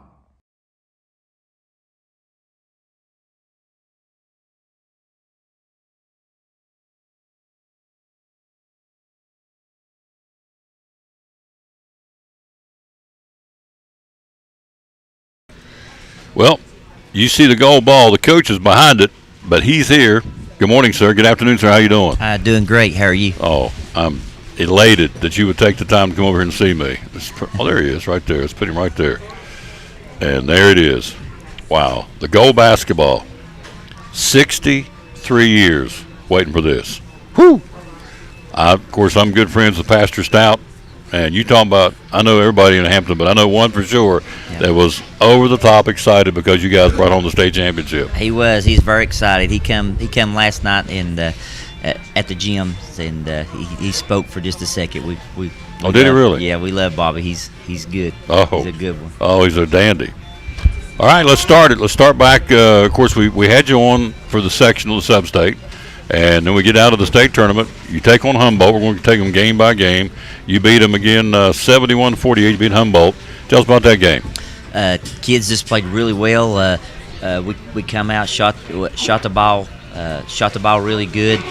Well, you see the gold ball. The coach is behind it, but he's here. Good morning, sir. Good afternoon, sir. How you doing? Doing great. How are you? Oh, I'm elated that you would take the time to come over here and see me. Oh, there he is, right there. Let's put him right there. And there it is. Wow. The gold basketball. 63 years waiting for this. Whew. Of course, I'm good friends with Pastor Stout. And you talking about, I know everybody in Hampton, but I know one for sure that was over the top excited because you guys brought home the state championship. He was. He's very excited. He come last night and at the gym, and he spoke for just a second. We did he really? Yeah, we love Bobby. He's good. Oh, he's a good one. Oh, he's a dandy. All right, let's start it. Let's start back. Of course, we had you on for the sectional, the sub-state. And then we get out of the state tournament. You take on Humboldt. We're going to take them game by game. You beat them again 71-48. You beat Humboldt. Tell us about that game. Kids just played really well. We come out, shot the ball really good.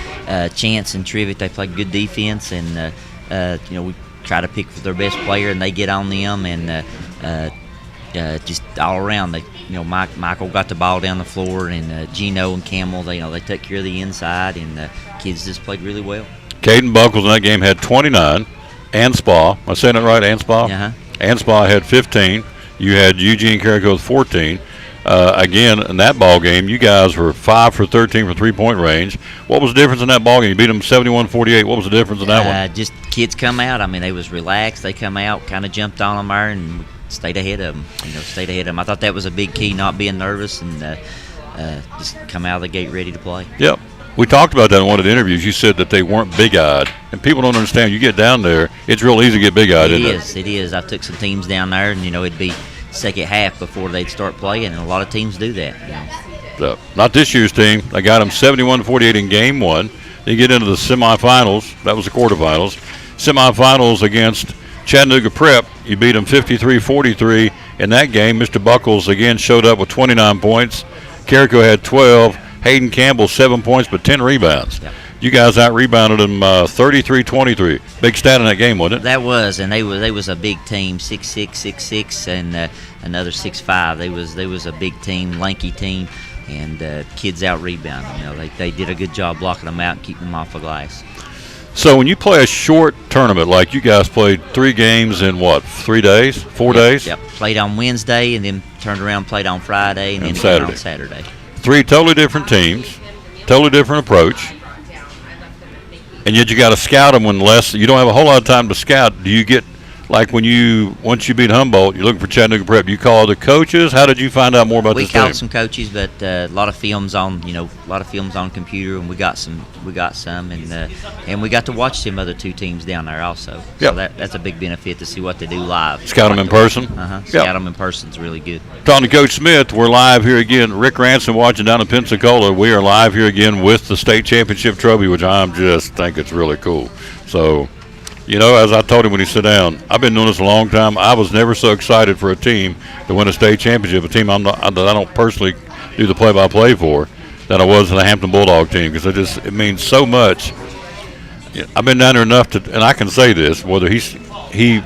Chance and Trivett, they played good defense, and we try to pick their best player, and they get on them, and just all around. Michael got the ball down the floor, and Gino and Camel, they took care of the inside, and the kids just played really well. Caden Buckles in that game had 29. Anspaugh, am I saying that right? Anspaugh? Uh-huh. Anspaugh had 15. You had Eugene Carrico with 14. Again, in that ball game, you guys were 5 for 13 from three-point range. What was the difference in that ball game? You beat them 71-48. What was the difference in that one? Just kids come out. I mean, they was relaxed. They come out, kind of jumped on them there, and stayed ahead of them. I thought that was a big key, not being nervous, and just come out of the gate ready to play. Yep. We talked about that in one of the interviews. You said that they weren't big-eyed, and people don't understand. You get down there, it's real easy to get big-eyed, isn't it? It is. I took some teams down there, and it'd be second half before they'd start playing, and a lot of teams do that. So, not this year's team. They got them 71-48 in game one. They get into the semifinals. That was the quarterfinals. Semifinals against Chattanooga Prep. You beat them 53-43 in that game. Mr. Buckles again showed up with 29 points. Carrico had 12. Hayden Campbell 7 points but 10 rebounds. Yep. You guys out-rebounded them 33-23. Big stat in that game, wasn't it? That was, and they was a big team, 6'6", 6'6", and another 6'5". They was a big team, lanky team, and kids out-rebounded them. They did a good job blocking them out and keeping them off the glass. So when you play a short tournament, like you guys played 3 games in what, 3 days, 4 days? Yep. Played on Wednesday and then turned around, played on Friday, and then again on Saturday. 3 totally different teams, totally different approach, and yet you got to scout them when you don't have a whole lot of time to scout. Do you get, like once you beat Humboldt, you're looking for Chattanooga Prep, you call the coaches? How did you find out more about this team? We called some coaches, but a lot of films on computer, and we got some, and we got to watch some other 2 teams down there also. Yep. So that's a big benefit to see what they do live. Scout them in person? Scout them in person is really good. Talking to Coach Smith, we're live here again. Rick Ransom watching down in Pensacola. We are live here again with the state championship trophy, which I just think it's really cool. So You know, as I told him when he sat down, I've been doing this a long time. I was never so excited for a team to win a state championship, a team that I don't personally do the play-by-play for, than I was in the Hampton Bulldog team, because it means so much. I've been down there enough to, and I can say this, whether he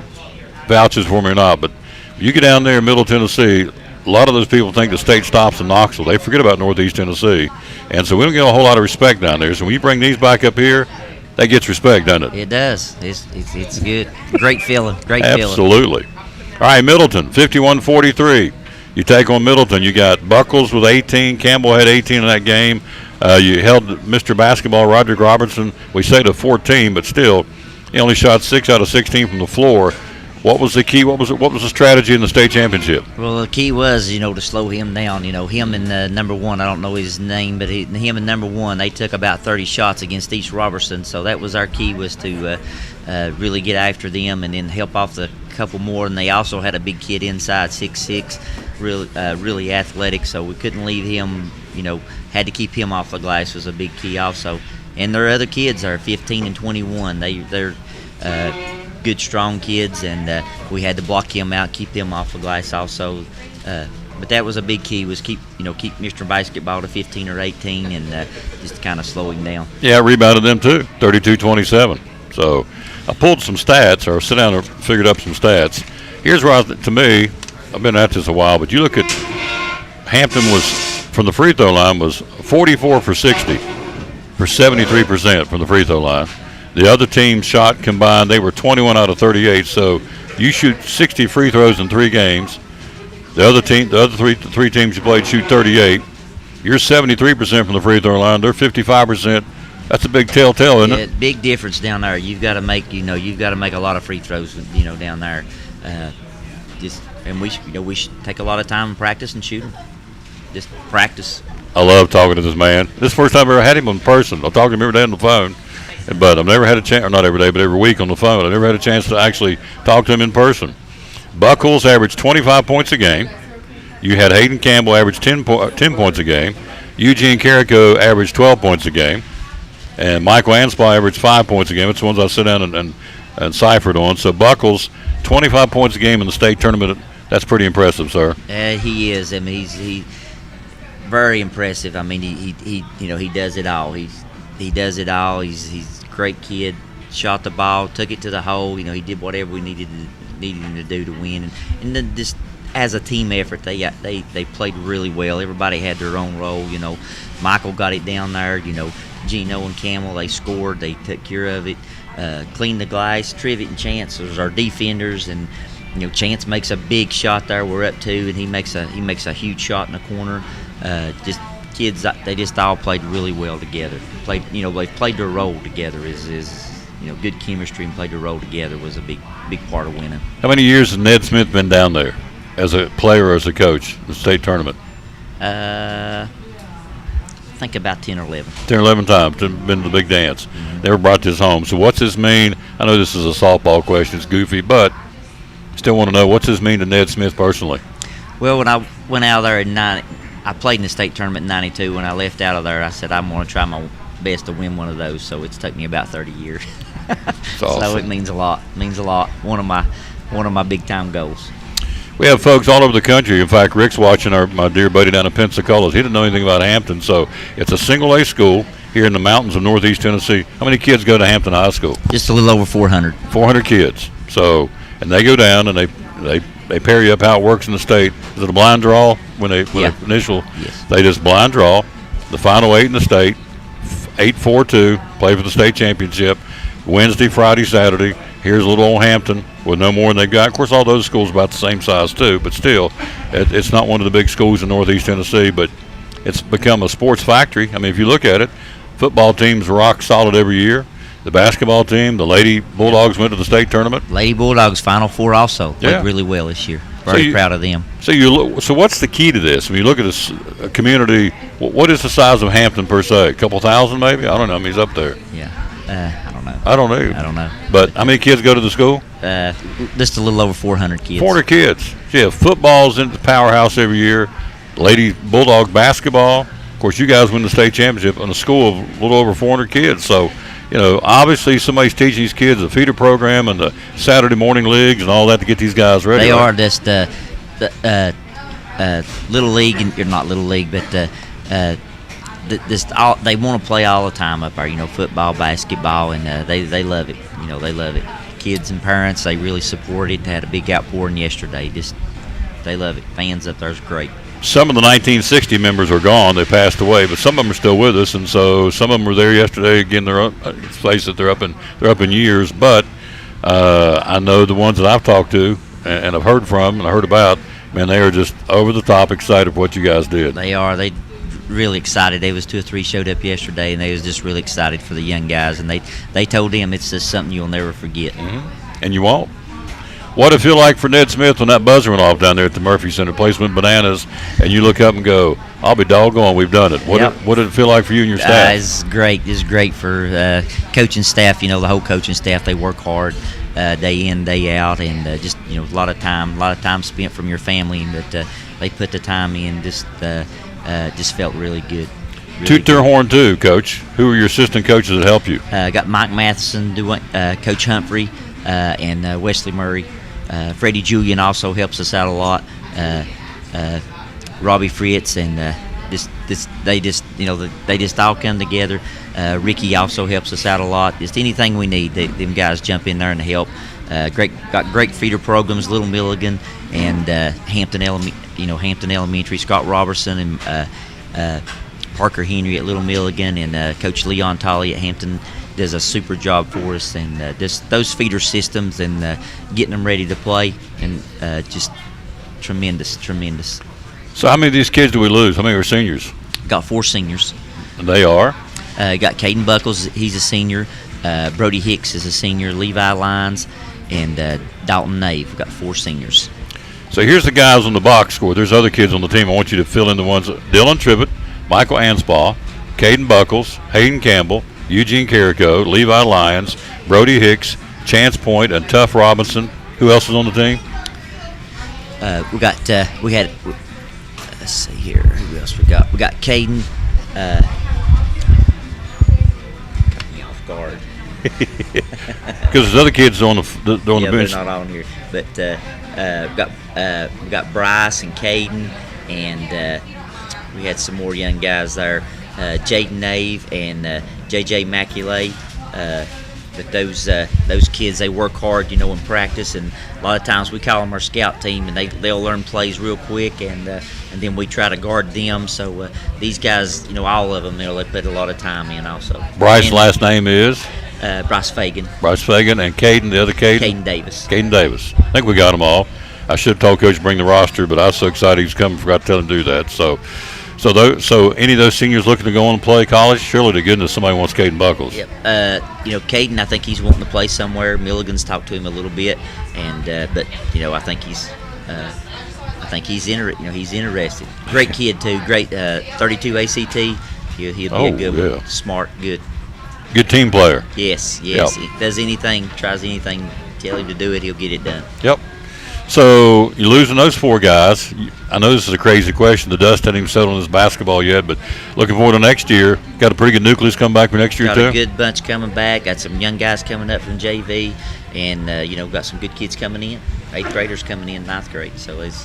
vouches for me or not, but you get down there in Middle Tennessee, a lot of those people think the state stops in Knoxville. They forget about Northeast Tennessee, and so we don't get a whole lot of respect down there. So when you bring these back up here, that gets respect, doesn't it? It does. It's good. Great feeling. Great feeling. Absolutely. All right, Middleton, 51-43. You take on Middleton. You got Buckles with 18. Campbell had 18 in that game. You held Mr. Basketball, Roderick Robertson, we say to 14, but still, he only shot 6 out of 16 from the floor. What was the key? What was the strategy in the state championship? Well, the key was, to slow him down. Him and number one, I don't know his name, but him and number one, they took about 30 shots against East Robertson. So that was our key, was to really get after them and then help off the couple more. And they also had a big kid inside, 6'6", really athletic. So we couldn't leave him. Had to keep him off the glass was a big key also. And their other kids are 15 and 21. They're good, strong kids, and we had to block him out, keep them off the glass also. But that was a big key, was keep Mr. Basketball to 15 or 18 and just kind of slow him down. Yeah, I rebounded them too, 32-27. So I pulled some stats, or sit down and figured up some stats. Here's where, to me, I've been at this a while, but you look at Hampton was, from the free throw line, was 44 for 60, for 73% from the free throw line. The other team shot combined, they were 21 out of 38. So you shoot 60 free throws in 3 games. The other three teams you played shoot 38. You're 73% from the free throw line. They're 55%. That's a big telltale, isn't it? Big difference down there. You've got to make, a lot of free throws, down there. And we should take a lot of time and practice and shoot them. Just practice. I love talking to this man. This is the first time I've ever had him in person. I talk to him every day on the phone. But I've never had a chance, or not every day, but every week on the phone. I've never had a chance to actually talk to him in person. Buckles averaged 25 points a game. You had Hayden Campbell average 10 points a game. Eugene Carrico averaged 12 points a game. And Michael Anspaugh averaged 5 points a game. It's the ones I sit down and ciphered on. So Buckles, 25 points a game in the state tournament. That's pretty impressive, sir. He is. I mean, he's very impressive. I mean, he does it all. He does it all. He's a great kid. Shot the ball, took it to the hole. He did whatever we needed him to do to win. And then just as a team effort, they played really well. Everybody had their own role. Michael got it down there. Gino and Camel, they scored. They took care of it. Cleaned the glass. Trivet and Chance was our defenders, and Chance makes a big shot there. We're up 2, and he makes a huge shot in the corner. Just kids, they just all played really well together. They played their role together. Is good chemistry and played their role together was a big part of winning. How many years has Ned Smith been down there as a player or as a coach in the state tournament? I think about 10 or 11. 10 or 11 times. Been to the big dance. Mm-hmm. Never brought this home. So what's this mean? I know this is a softball question. It's goofy, but still want to know, what's this mean to Ned Smith personally? Well, when I went out of there in I played in the state tournament in 92. When I left out of there, I said I'm going to try my best to win one of those. So it's taken me about 30 years. Awesome. So it means a lot. It means a lot. One of my big time goals. We have folks all over the country. In fact, Rick's watching my dear buddy down in Pensacola. He didn't know anything about Hampton. So it's a single A school here in the mountains of Northeast Tennessee. How many kids go to Hampton High School? Just a little over 400. 400 kids. So, and they go down and they pair you up how it works in the state. Is it a blind draw when they initial? Yes. They just blind draw the final 8 in the state. 8-4-2, play for the state championship. Wednesday, Friday, Saturday. Here's a little old Hampton with no more than they've got. Of course, all those schools are about the same size too, but still, it's not one of the big schools in Northeast Tennessee, but it's become a sports factory. I mean, if you look at it, football teams rock solid every year. The basketball team, the Lady Bulldogs went to the state tournament. Lady Bulldogs Final Four also played really well this year. Very proud of them. So what's the key to this? I mean, you look at this community. What is the size of Hampton per se? A couple thousand, maybe? I don't know. I mean, he's up there. Yeah, I don't know. I don't know. But how many kids go to the school? Just a little over 400 kids. 400 kids. Yeah, football's in the powerhouse every year. Lady Bulldog basketball. Of course, you guys win the state championship on a school of a little over 400 kids. So you know, obviously somebody's teaching these kids the feeder program and the Saturday morning leagues and all that to get these guys ready. They right? are just little league, and you're not little league, but they want to play all the time up there. You know, football, basketball, and they love it. You know, they love it. Kids and parents, they really support it. They had a big outpouring yesterday. Just they love it. Fans up there's great. Some of the 1960 members are gone; they passed away, but some of them are still with us, and so some of them were there yesterday. Again, they're up, face it, they're up in years. But I know the ones that I've talked to and I've heard from and I heard about. Man, they are just over the top excited for what you guys did. They are. They really excited. There was 2 or 3 showed up yesterday, and they was just really excited for the young guys. And they told them it's just something you'll never forget. Mm-hmm. And you won't. What did it feel like for Ned Smith when that buzzer went off down there at the Murphy Center, place went bananas, and you look up and go, "I'll be doggone, we've done it." What did it feel like for you and your staff? It's great. It's great for coaching staff. You know, the whole coaching staff. They work hard. Day in, day out, and just a lot of time spent from your family, but they put the time in. Just felt really good. Toot their horn too, Coach. Who are your assistant coaches that help you? Got Mike Matheson, Coach Humphrey, and Wesley Murray. Freddie Julian also helps us out a lot. Robbie Fritz, and they just all come together. Ricky also helps us out a lot. Just anything we need, them guys jump in there and help. Got great feeder programs, Little Milligan and Hampton Elementary. Scott Robertson and Parker Henry at Little Milligan, and Coach Leon Tolley at Hampton does a super job for us. And just those feeder systems and getting them ready to play, and just tremendous. So how many of these kids do we lose? How many are seniors? Got 4 seniors. And they are? Got Caden Buckles, he's a senior. Brody Hicks is a senior. Levi Lyons and Dalton Nave. We've got 4 seniors. So here's the guys on the box score. There's other kids on the team. I want you to fill in the ones. Dylan Trivett, Michael Anspaugh, Caden Buckles, Hayden Campbell, Eugene Carrico, Levi Lyons, Brody Hicks, Chance Point, and Tuff Robinson. Who else is on the team? Let's see here. Who else we got? We got Caden. Cut me off guard. Because there's other kids on the bench. They're not on here. But we got Bryce and Caden, and we had some more young guys there. Jaden Nave and JJ Maculay. But those kids, they work hard, in practice, and a lot of times we call them our scout team, and they'll learn plays real quick, and then we try to guard them. So these guys, all of them, they put a lot of time in also. Bryce's last name is? Bryce Fagan. Bryce Fagan, and Caden, the other Caden? Caden Davis. Caden Davis. I think we got them all. I should have told Coach to bring the roster, but I was so excited he's coming, forgot to tell him to do that. So any of those seniors looking to go on and play college, surely to goodness somebody wants Caden Buckles. Yep. Caden, I think he's wanting to play somewhere. Milligan's talked to him a little bit, and but I think he's interested. Great kid too. Great 32 ACT. He'll be a good one. Smart, good. Good team player. Yes. Yep. He does anything, tries anything, tell him to do it, he'll get it done. Yep. So you're losing those 4 guys. I know this is a crazy question. The dust hasn't even settled on this basketball yet, but looking forward to next year. Got a pretty good nucleus coming back for next year, too? Got a good bunch coming back. Got some young guys coming up from JV, and, got some good kids coming in. 8th graders coming in 9th grade. So it's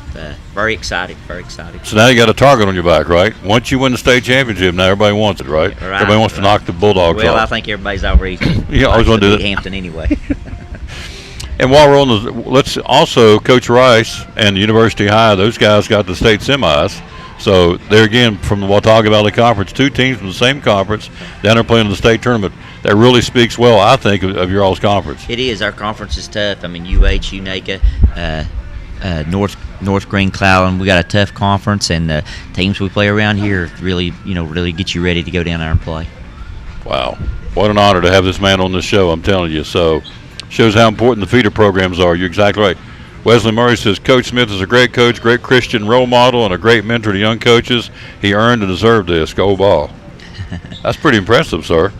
very exciting, very exciting. So now you got a target on your back, right? Once you win the state championship, now everybody wants it, right? Everybody wants to knock the Bulldogs off. Well, I think everybody's already I always want to do that. Hampton anyway. And while we're on let's also, Coach Rice and University High, those guys got the state semis. So there again, from the Watauga Valley Conference, 2 teams from the same conference down there playing in the state tournament. That really speaks well, I think, of your all's conference. It is. Our conference is tough. I mean, UH, UNACA, North Green, Clallam. We got a tough conference, and teams we play around here really get you ready to go down there and play. Wow, what an honor to have this man on the show. I'm telling you. So. Shows how important the feeder programs are. You're exactly right. Wesley Murray says, Coach Smith is a great coach, great Christian role model, and a great mentor to young coaches. He earned and deserved this. Go ball. That's pretty impressive, sir.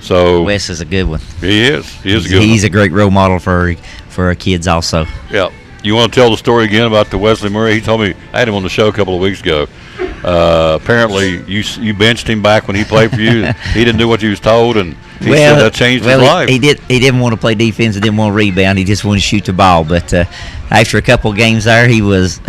So Wes is a good one. He is. He is a good one. He's a great role model for our kids also. Yeah. You want to tell the story again about the Wesley Murray? He told me, I had him on the show a couple of weeks ago. Apparently, you benched him back when he played for you. He didn't do what he was told, and He said that changed his life. He didn't want to play defense. He didn't want to rebound. He just wanted to shoot the ball. But after a couple of games there, he was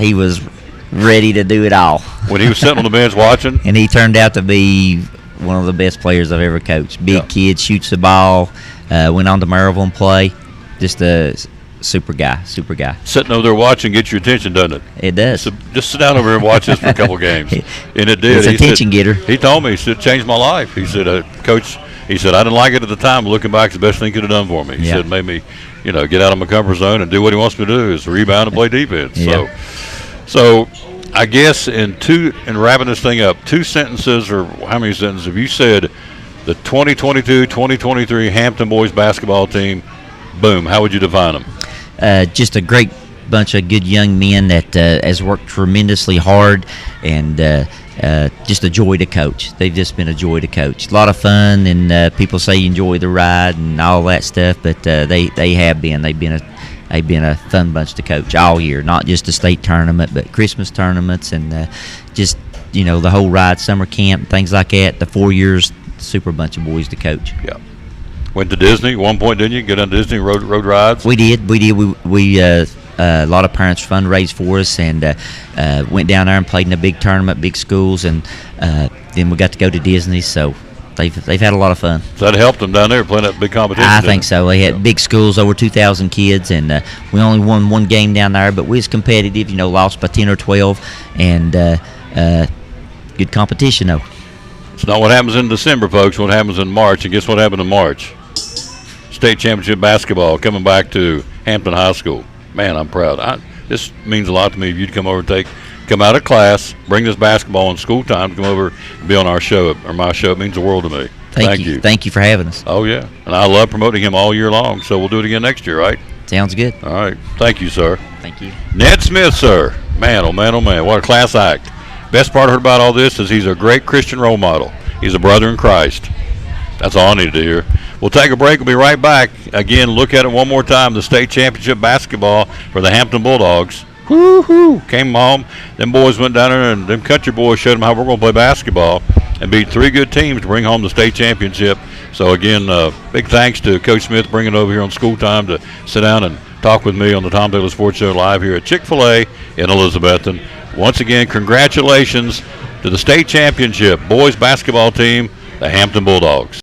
ready to do it all. When he was sitting on the bench watching, and he turned out to be one of the best players I've ever coached. Big kid, shoots the ball. Went on to Maryville and play. Just a super guy. Sitting over there watching gets your attention, doesn't it? It does. So just sit down over there and watch this for a couple games. And it did. It's an attention getter. He told me, he said, it changed my life. He said, Coach, he said, I didn't like it at the time, but looking back, it's the best thing he could have done for me. He said, it made me, get out of my comfort zone and do what he wants me to do, is rebound and play defense. Yeah. So I guess in wrapping this thing up, 2 sentences, or how many sentences have you said the 2022-2023 Hampton boys basketball team, boom, how would you define them? Just a great bunch of good young men that has worked tremendously hard, and just a joy to coach. They've just been a joy to coach. A lot of fun, and people say you enjoy the ride and all that stuff, but they have been. They've been a fun bunch to coach all year, not just the state tournament, but Christmas tournaments, and just the whole ride, summer camp, things like that. The 4 years, super bunch of boys to coach. Yeah. Went to Disney at one point, didn't you? Get on Disney road rides? We did. We a lot of parents fundraised for us, and went down there and played in a big tournament, big schools, and then we got to go to Disney. So they've had a lot of fun. So that helped them down there playing that big competition. I think so. They had big schools, over 2,000 kids, and we only won one game down there, but we was competitive. Lost by 10 or 12, and good competition though. It's not what happens in December, folks. What happens in March, and guess what happened in March? State championship basketball coming back to Hampton High School. Man, I'm proud. This means a lot to me. If you'd come over and come out of class, bring this basketball in school time, come over and be on our show, or my show. It means the world to me. Thank you. Thank you for having us. Oh, yeah. And I love promoting him all year long, so we'll do it again next year, right? Sounds good. All right. Thank you, sir. Thank you. Ned Smith, sir. Man, oh, man, oh, man. What a class act. Best part I heard about all this is he's a great Christian role model. He's a brother in Christ. That's all I needed to hear. We'll take a break. We'll be right back. Again, look at it one more time. The state championship basketball for the Hampton Bulldogs. Woo-hoo. Came home. Them boys went down there, and them country boys showed them how we're going to play basketball and beat 3 good teams to bring home the state championship. So, again, big thanks to Coach Smith bringing it over here on school time to sit down and talk with me on the Tom Taylor Sports Show live here at Chick-fil-A in Elizabethton. Once again, congratulations to the state championship boys basketball team, the Hampton Bulldogs.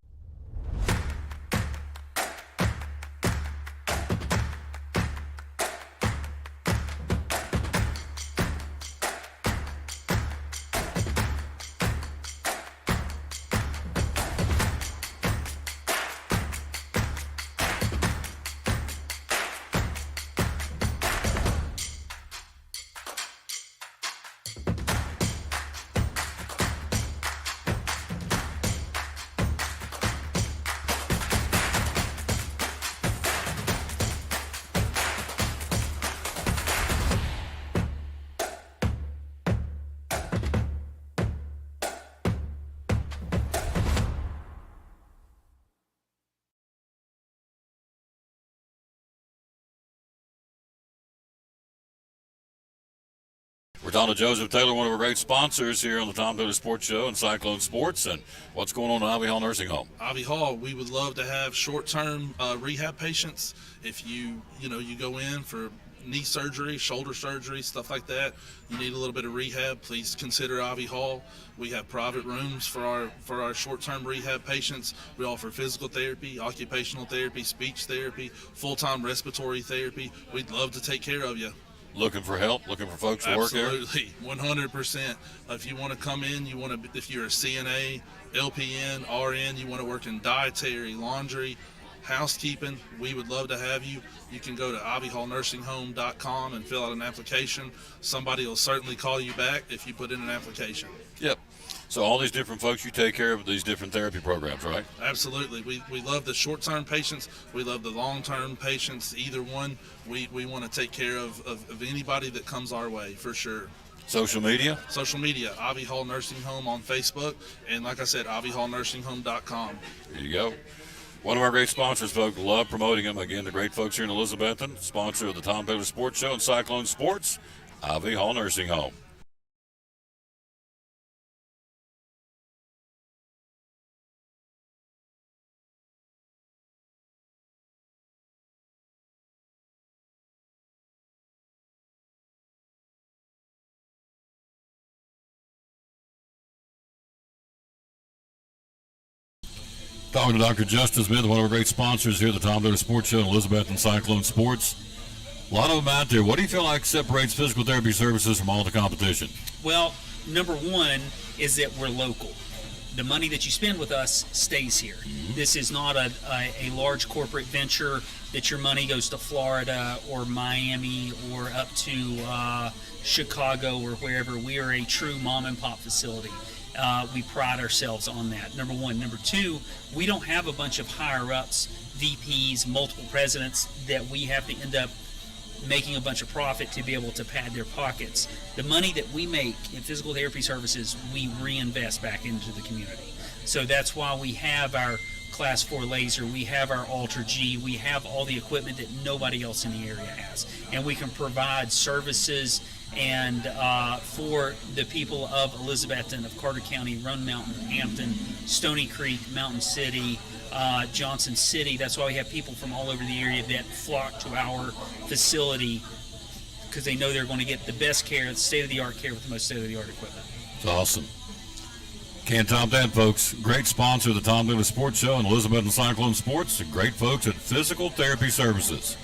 We're talking to Joseph Taylor, one of our great sponsors here on the Tom Taylor Sports Show and Cyclone Sports. And what's going on at Ivy Hall Nursing Home? Ivy Hall, we would love to have short-term rehab patients. If you go in for knee surgery, shoulder surgery, stuff like that, you need a little bit of rehab, please consider Ivy Hall. We have private rooms for our short-term rehab patients. We offer physical therapy, occupational therapy, speech therapy, full-time respiratory therapy. We'd love to take care of you. Looking for help? Looking for folks to work here? Absolutely, 100%. If you want to come in, if you're a CNA, LPN, RN, you want to work in dietary, laundry, housekeeping, we would love to have you. You can go to ivyhallnursinghome.com and fill out an application. Somebody will certainly call you back if you put in an application. Yep. So all these different folks, you take care of these different therapy programs, right? Absolutely. We love the short-term patients. We love the long-term patients. Either one, we want to take care of anybody that comes our way, for sure. Social media? Social media, Ivy Hall Nursing Home on Facebook. And like I said, ivyhallnursinghome.com. There you go. One of our great sponsors, folks. Love promoting them. Again, the great folks here in Elizabethton, sponsor of the Tom Taylor Sports Show and Cyclone Sports, Ivy Hall Nursing Home. Talking to Dr. Justin Smith, one of our great sponsors here at the Tom Dillon Sports Show in Elizabeth and Cyclone Sports. A lot of them out there. What do you feel like separates physical therapy services from all the competition? Well, number one is that we're local. The money that you spend with us stays here. This is not a large corporate venture that your money goes to Florida or Miami or up to Chicago or wherever. We are a true mom and pop facility. We pride ourselves on that, number one. Number two, we don't have a bunch of higher ups, VPs, multiple presidents that we have to end up making a bunch of profit to be able to pad their pockets. The money that we make in physical therapy services, we reinvest back into the community. So that's why we have our Class 4 laser, we have our Ultra G, we have all the equipment that nobody else in the area has. And we can provide services and for the people of Elizabethton, of Carter County, Roan Mountain, Hampton, Stony Creek, Mountain City, Johnson City. That's why we have people from all over the area that flock to our facility because they know they're going to get the best care, the state-of-the-art care with the most state-of-the-art equipment. It's awesome. Can't top that, folks. Great sponsor of the Tom Dillon Sports Show and Elizabeth and Cyclone Sports. The great folks at Physical Therapy Services.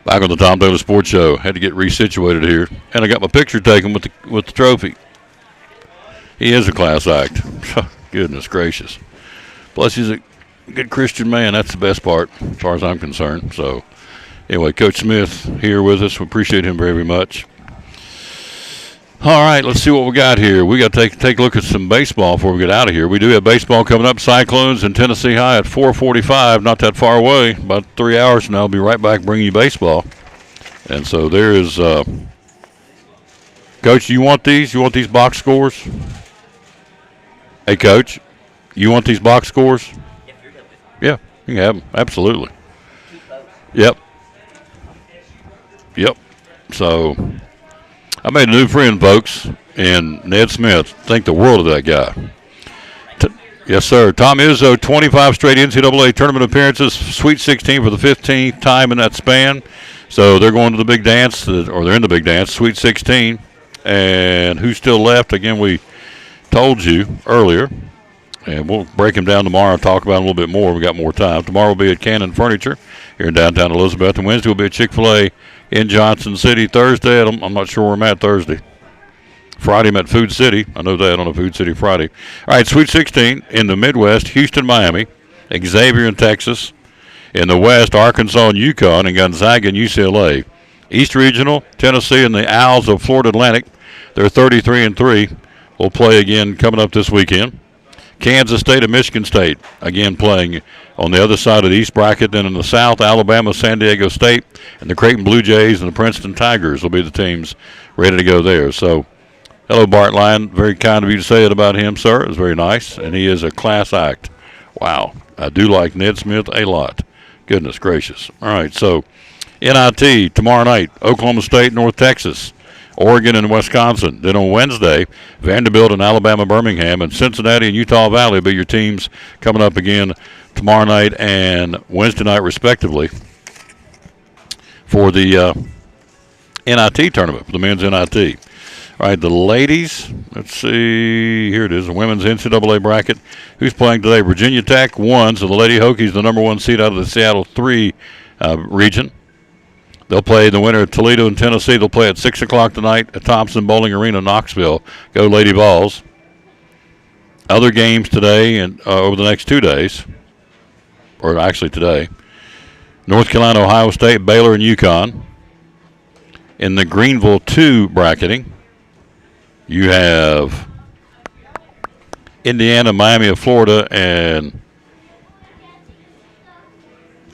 Back on the Tom Dillon Sports Show. Had to get resituated here, and I got my picture taken with the trophy. He is a class act. Goodness gracious. Plus, he's a good Christian man. That's the best part, as far as I'm concerned. So, anyway, Coach Smith here with us. We appreciate him very, very much. All right, let's see what we got here. We got to take a look at some baseball before we get out of here. We do have baseball coming up. Cyclones and Tennessee High at 4:45, not that far away. About 3 hours from now, I'll be right back bringing you baseball. And so there is, Coach, you want these? You want these box scores? Hey, Coach, you want these box scores? Yeah, you can have them. Absolutely. Yep. So I made a new friend, folks, and Ned Smith. Think the world of that guy. Yes, sir. Tom Izzo, 25 straight NCAA tournament appearances, Sweet 16 for the 15th time in that span. So they're going to the big dance, or they're in the big dance, Sweet 16. And who's still left? Again, we told you earlier And we'll break them down tomorrow and talk about it a little bit more. We got more time. Tomorrow will be at Cannon Furniture here in downtown Elizabeth. And Wednesday will be at Chick-fil-A in Johnson City. Thursday, I'm not sure where I'm at Thursday. Friday, I'm at Food City. I know that on a Food City Friday. All right, Sweet 16 in the Midwest, Houston, Miami, Xavier in Texas. In the West, Arkansas and Yukon, and Gonzaga and UCLA. East Regional, Tennessee and the Owls of Florida Atlantic. They're 33-3. We'll play again coming up this weekend. Kansas State and Michigan State, again playing on the other side of the East bracket. Then in the South, Alabama, San Diego State, and the Creighton Blue Jays and the Princeton Tigers will be the teams ready to go there. So, hello, Bart Lyon. Very kind of you to say it about him, sir. It was very nice, and he is a class act. Wow. I do like Ned Smith a lot. Goodness gracious. All right, so NIT tomorrow night, Oklahoma State, North Texas. Oregon and Wisconsin. Then on Wednesday, Vanderbilt and Alabama Birmingham, and Cincinnati and Utah Valley will be your teams coming up again tomorrow night and Wednesday night respectively for the NIT tournament, for the men's NIT. All right, the ladies, let's see, here it is, the women's NCAA bracket. Who's playing today? Virginia Tech won, so the Lady Hokies, the number 1 seed out of the Seattle 3 region. They'll play the winner of Toledo and Tennessee. They'll play at 6 o'clock tonight at Thompson Bowling Arena, Knoxville. Go Lady Vols. Other games today and over the next 2 days, or actually today, North Carolina, Ohio State, Baylor, and UConn. In the Greenville 2 bracketing, you have Indiana, Miami of Florida, and,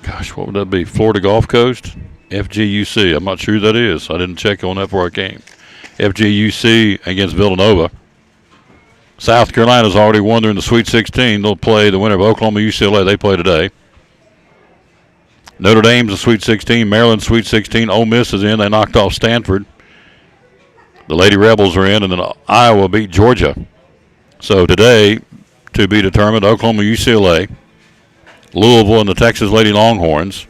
gosh, what would that be? Florida Gulf Coast? FGUC. I'm not sure who that is. I didn't check on that before I came. FGUC against Villanova. South Carolina's already won. They're in the Sweet 16. They'll play the winner of Oklahoma, UCLA. They play today. Notre Dame's the Sweet 16. Maryland's Sweet 16. Ole Miss is in. They knocked off Stanford. The Lady Rebels are in, and then Iowa beat Georgia. So today, to be determined, Oklahoma, UCLA, Louisville and the Texas Lady Longhorns,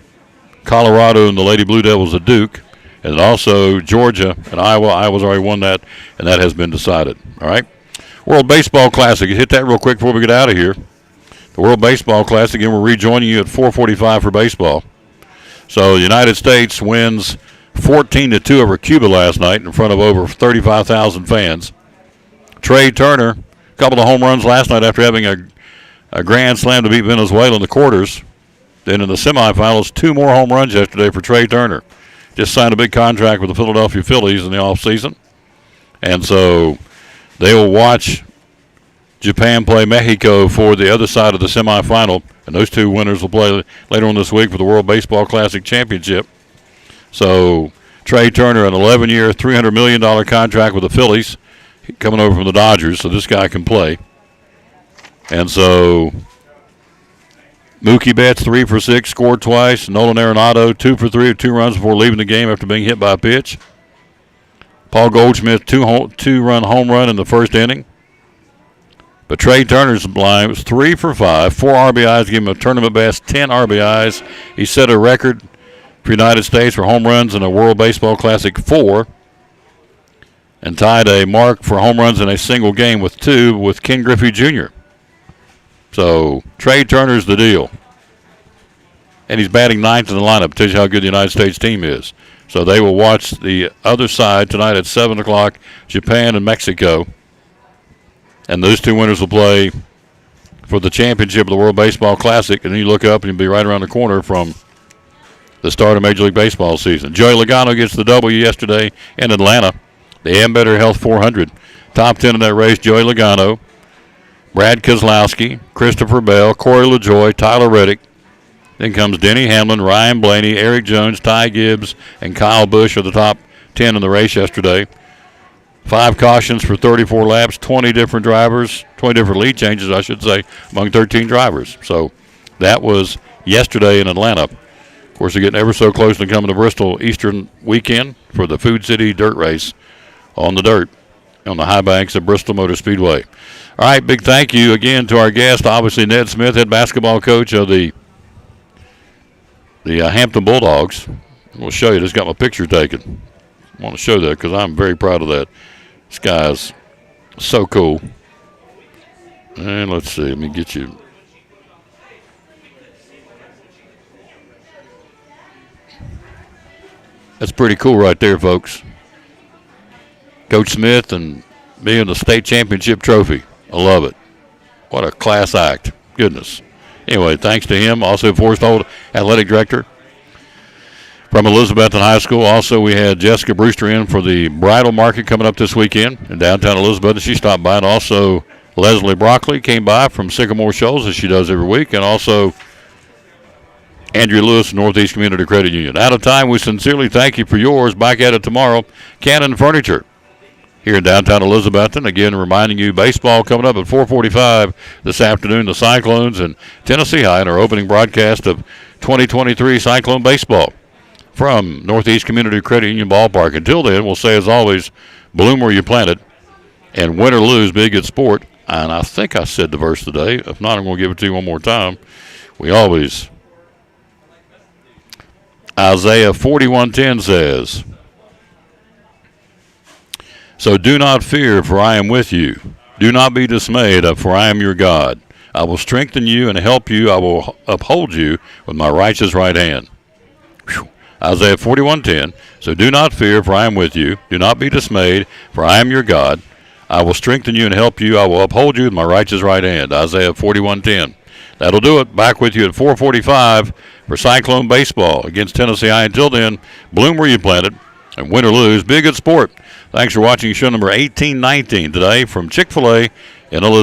Colorado and the Lady Blue Devils of Duke, and also Georgia and Iowa. Iowa's already won that, and that has been decided. All right? World Baseball Classic. Hit that real quick before we get out of here. The World Baseball Classic, again, we're rejoining you at 4:45 for baseball. So the United States wins 14-2 over Cuba last night in front of over 35,000 fans. Trey Turner, a couple of home runs last night after having a grand slam to beat Venezuela in the quarters. Then in the semifinals, 2 more home runs yesterday for Trey Turner. Just signed a big contract with the Philadelphia Phillies in the offseason. And so they will watch Japan play Mexico for the other side of the semifinal. And those 2 winners will play later on this week for the World Baseball Classic Championship. So Trey Turner, an 11-year, $300 million contract with the Phillies, coming over from the Dodgers, so this guy can play. And so Mookie Betts, 3 for 6, scored twice. Nolan Arenado, 2 for 3 with 2 runs before leaving the game after being hit by a pitch. Paul Goldschmidt, 2-run home run in the first inning. But Trey Turner's line was 3 for 5, 4 RBIs, give him a tournament best, 10 RBIs. He set a record for United States for home runs in a World Baseball Classic 4, and tied a mark for home runs in a single game with 2 with Ken Griffey Jr. So Trey Turner's the deal. And he's batting 9th in the lineup. Tells you how good the United States team is. So they will watch the other side tonight at 7 o'clock, Japan and Mexico. And those 2 winners will play for the championship of the World Baseball Classic. And then you look up and you'll be right around the corner from the start of Major League Baseball season. Joey Logano gets the W yesterday in Atlanta. The Ambetter Health 400. Top 10 in that race, Joey Logano, Brad Keselowski, Christopher Bell, Corey LaJoie, Tyler Reddick. Then comes Denny Hamlin, Ryan Blaney, Eric Jones, Ty Gibbs, and Kyle Busch are the top 10 in the race yesterday. 5 cautions for 34 laps, 20 different drivers, 20 different lead changes, I should say, among 13 drivers. So that was yesterday in Atlanta. Of course, they're getting ever so close to coming to Bristol Eastern weekend for the Food City Dirt Race on the dirt on the high banks of Bristol Motor Speedway. All right, big thank you again to our guest, obviously Ned Smith, head basketball coach of the Hampton Bulldogs. We'll show you. Just got my picture taken. I want to show that because I'm very proud of that. This guy's so cool. And let's see. Let me get you. That's pretty cool right there, folks. Coach Smith and me in the state championship trophy. I love it. What a class act. Goodness. Anyway, thanks to him. Also, Forrest Holt, athletic director from Elizabethton High School. Also, we had Jessica Brewster in for the bridal market coming up this weekend in downtown Elizabethton. She stopped by, and also Leslie Broccoli came by from Sycamore Shoals, as she does every week, and also Andrea Lewis, Northeast Community Credit Union. Out of time, we sincerely thank you for yours. Back at it tomorrow. Cannon Furniture here in downtown Elizabethton. Again, reminding you, baseball coming up at 4:45 this afternoon. The Cyclones and Tennessee High in our opening broadcast of 2023 Cyclone Baseball from Northeast Community Credit Union Ballpark. Until then, we'll say, as always, bloom where you planted, and win or lose, be a good sport. And I think I said the verse today. If not, I'm going to give it to you one more time. We always... Isaiah 41:10 says, "So do not fear, for I am with you. Do not be dismayed, for I am your God. I will strengthen you and help you. I will uphold you with my righteous right hand." Whew. Isaiah 41:10. "So do not fear, for I am with you. Do not be dismayed, for I am your God. I will strengthen you and help you. I will uphold you with my righteous right hand." Isaiah 41:10. That'll do it. Back with you at 4:45 for Cyclone Baseball against Tennessee High. Until then, bloom where you planted, and win or lose, be a good sport. Thanks for watching show number 1819 today from Chick-fil-A in Elizabeth.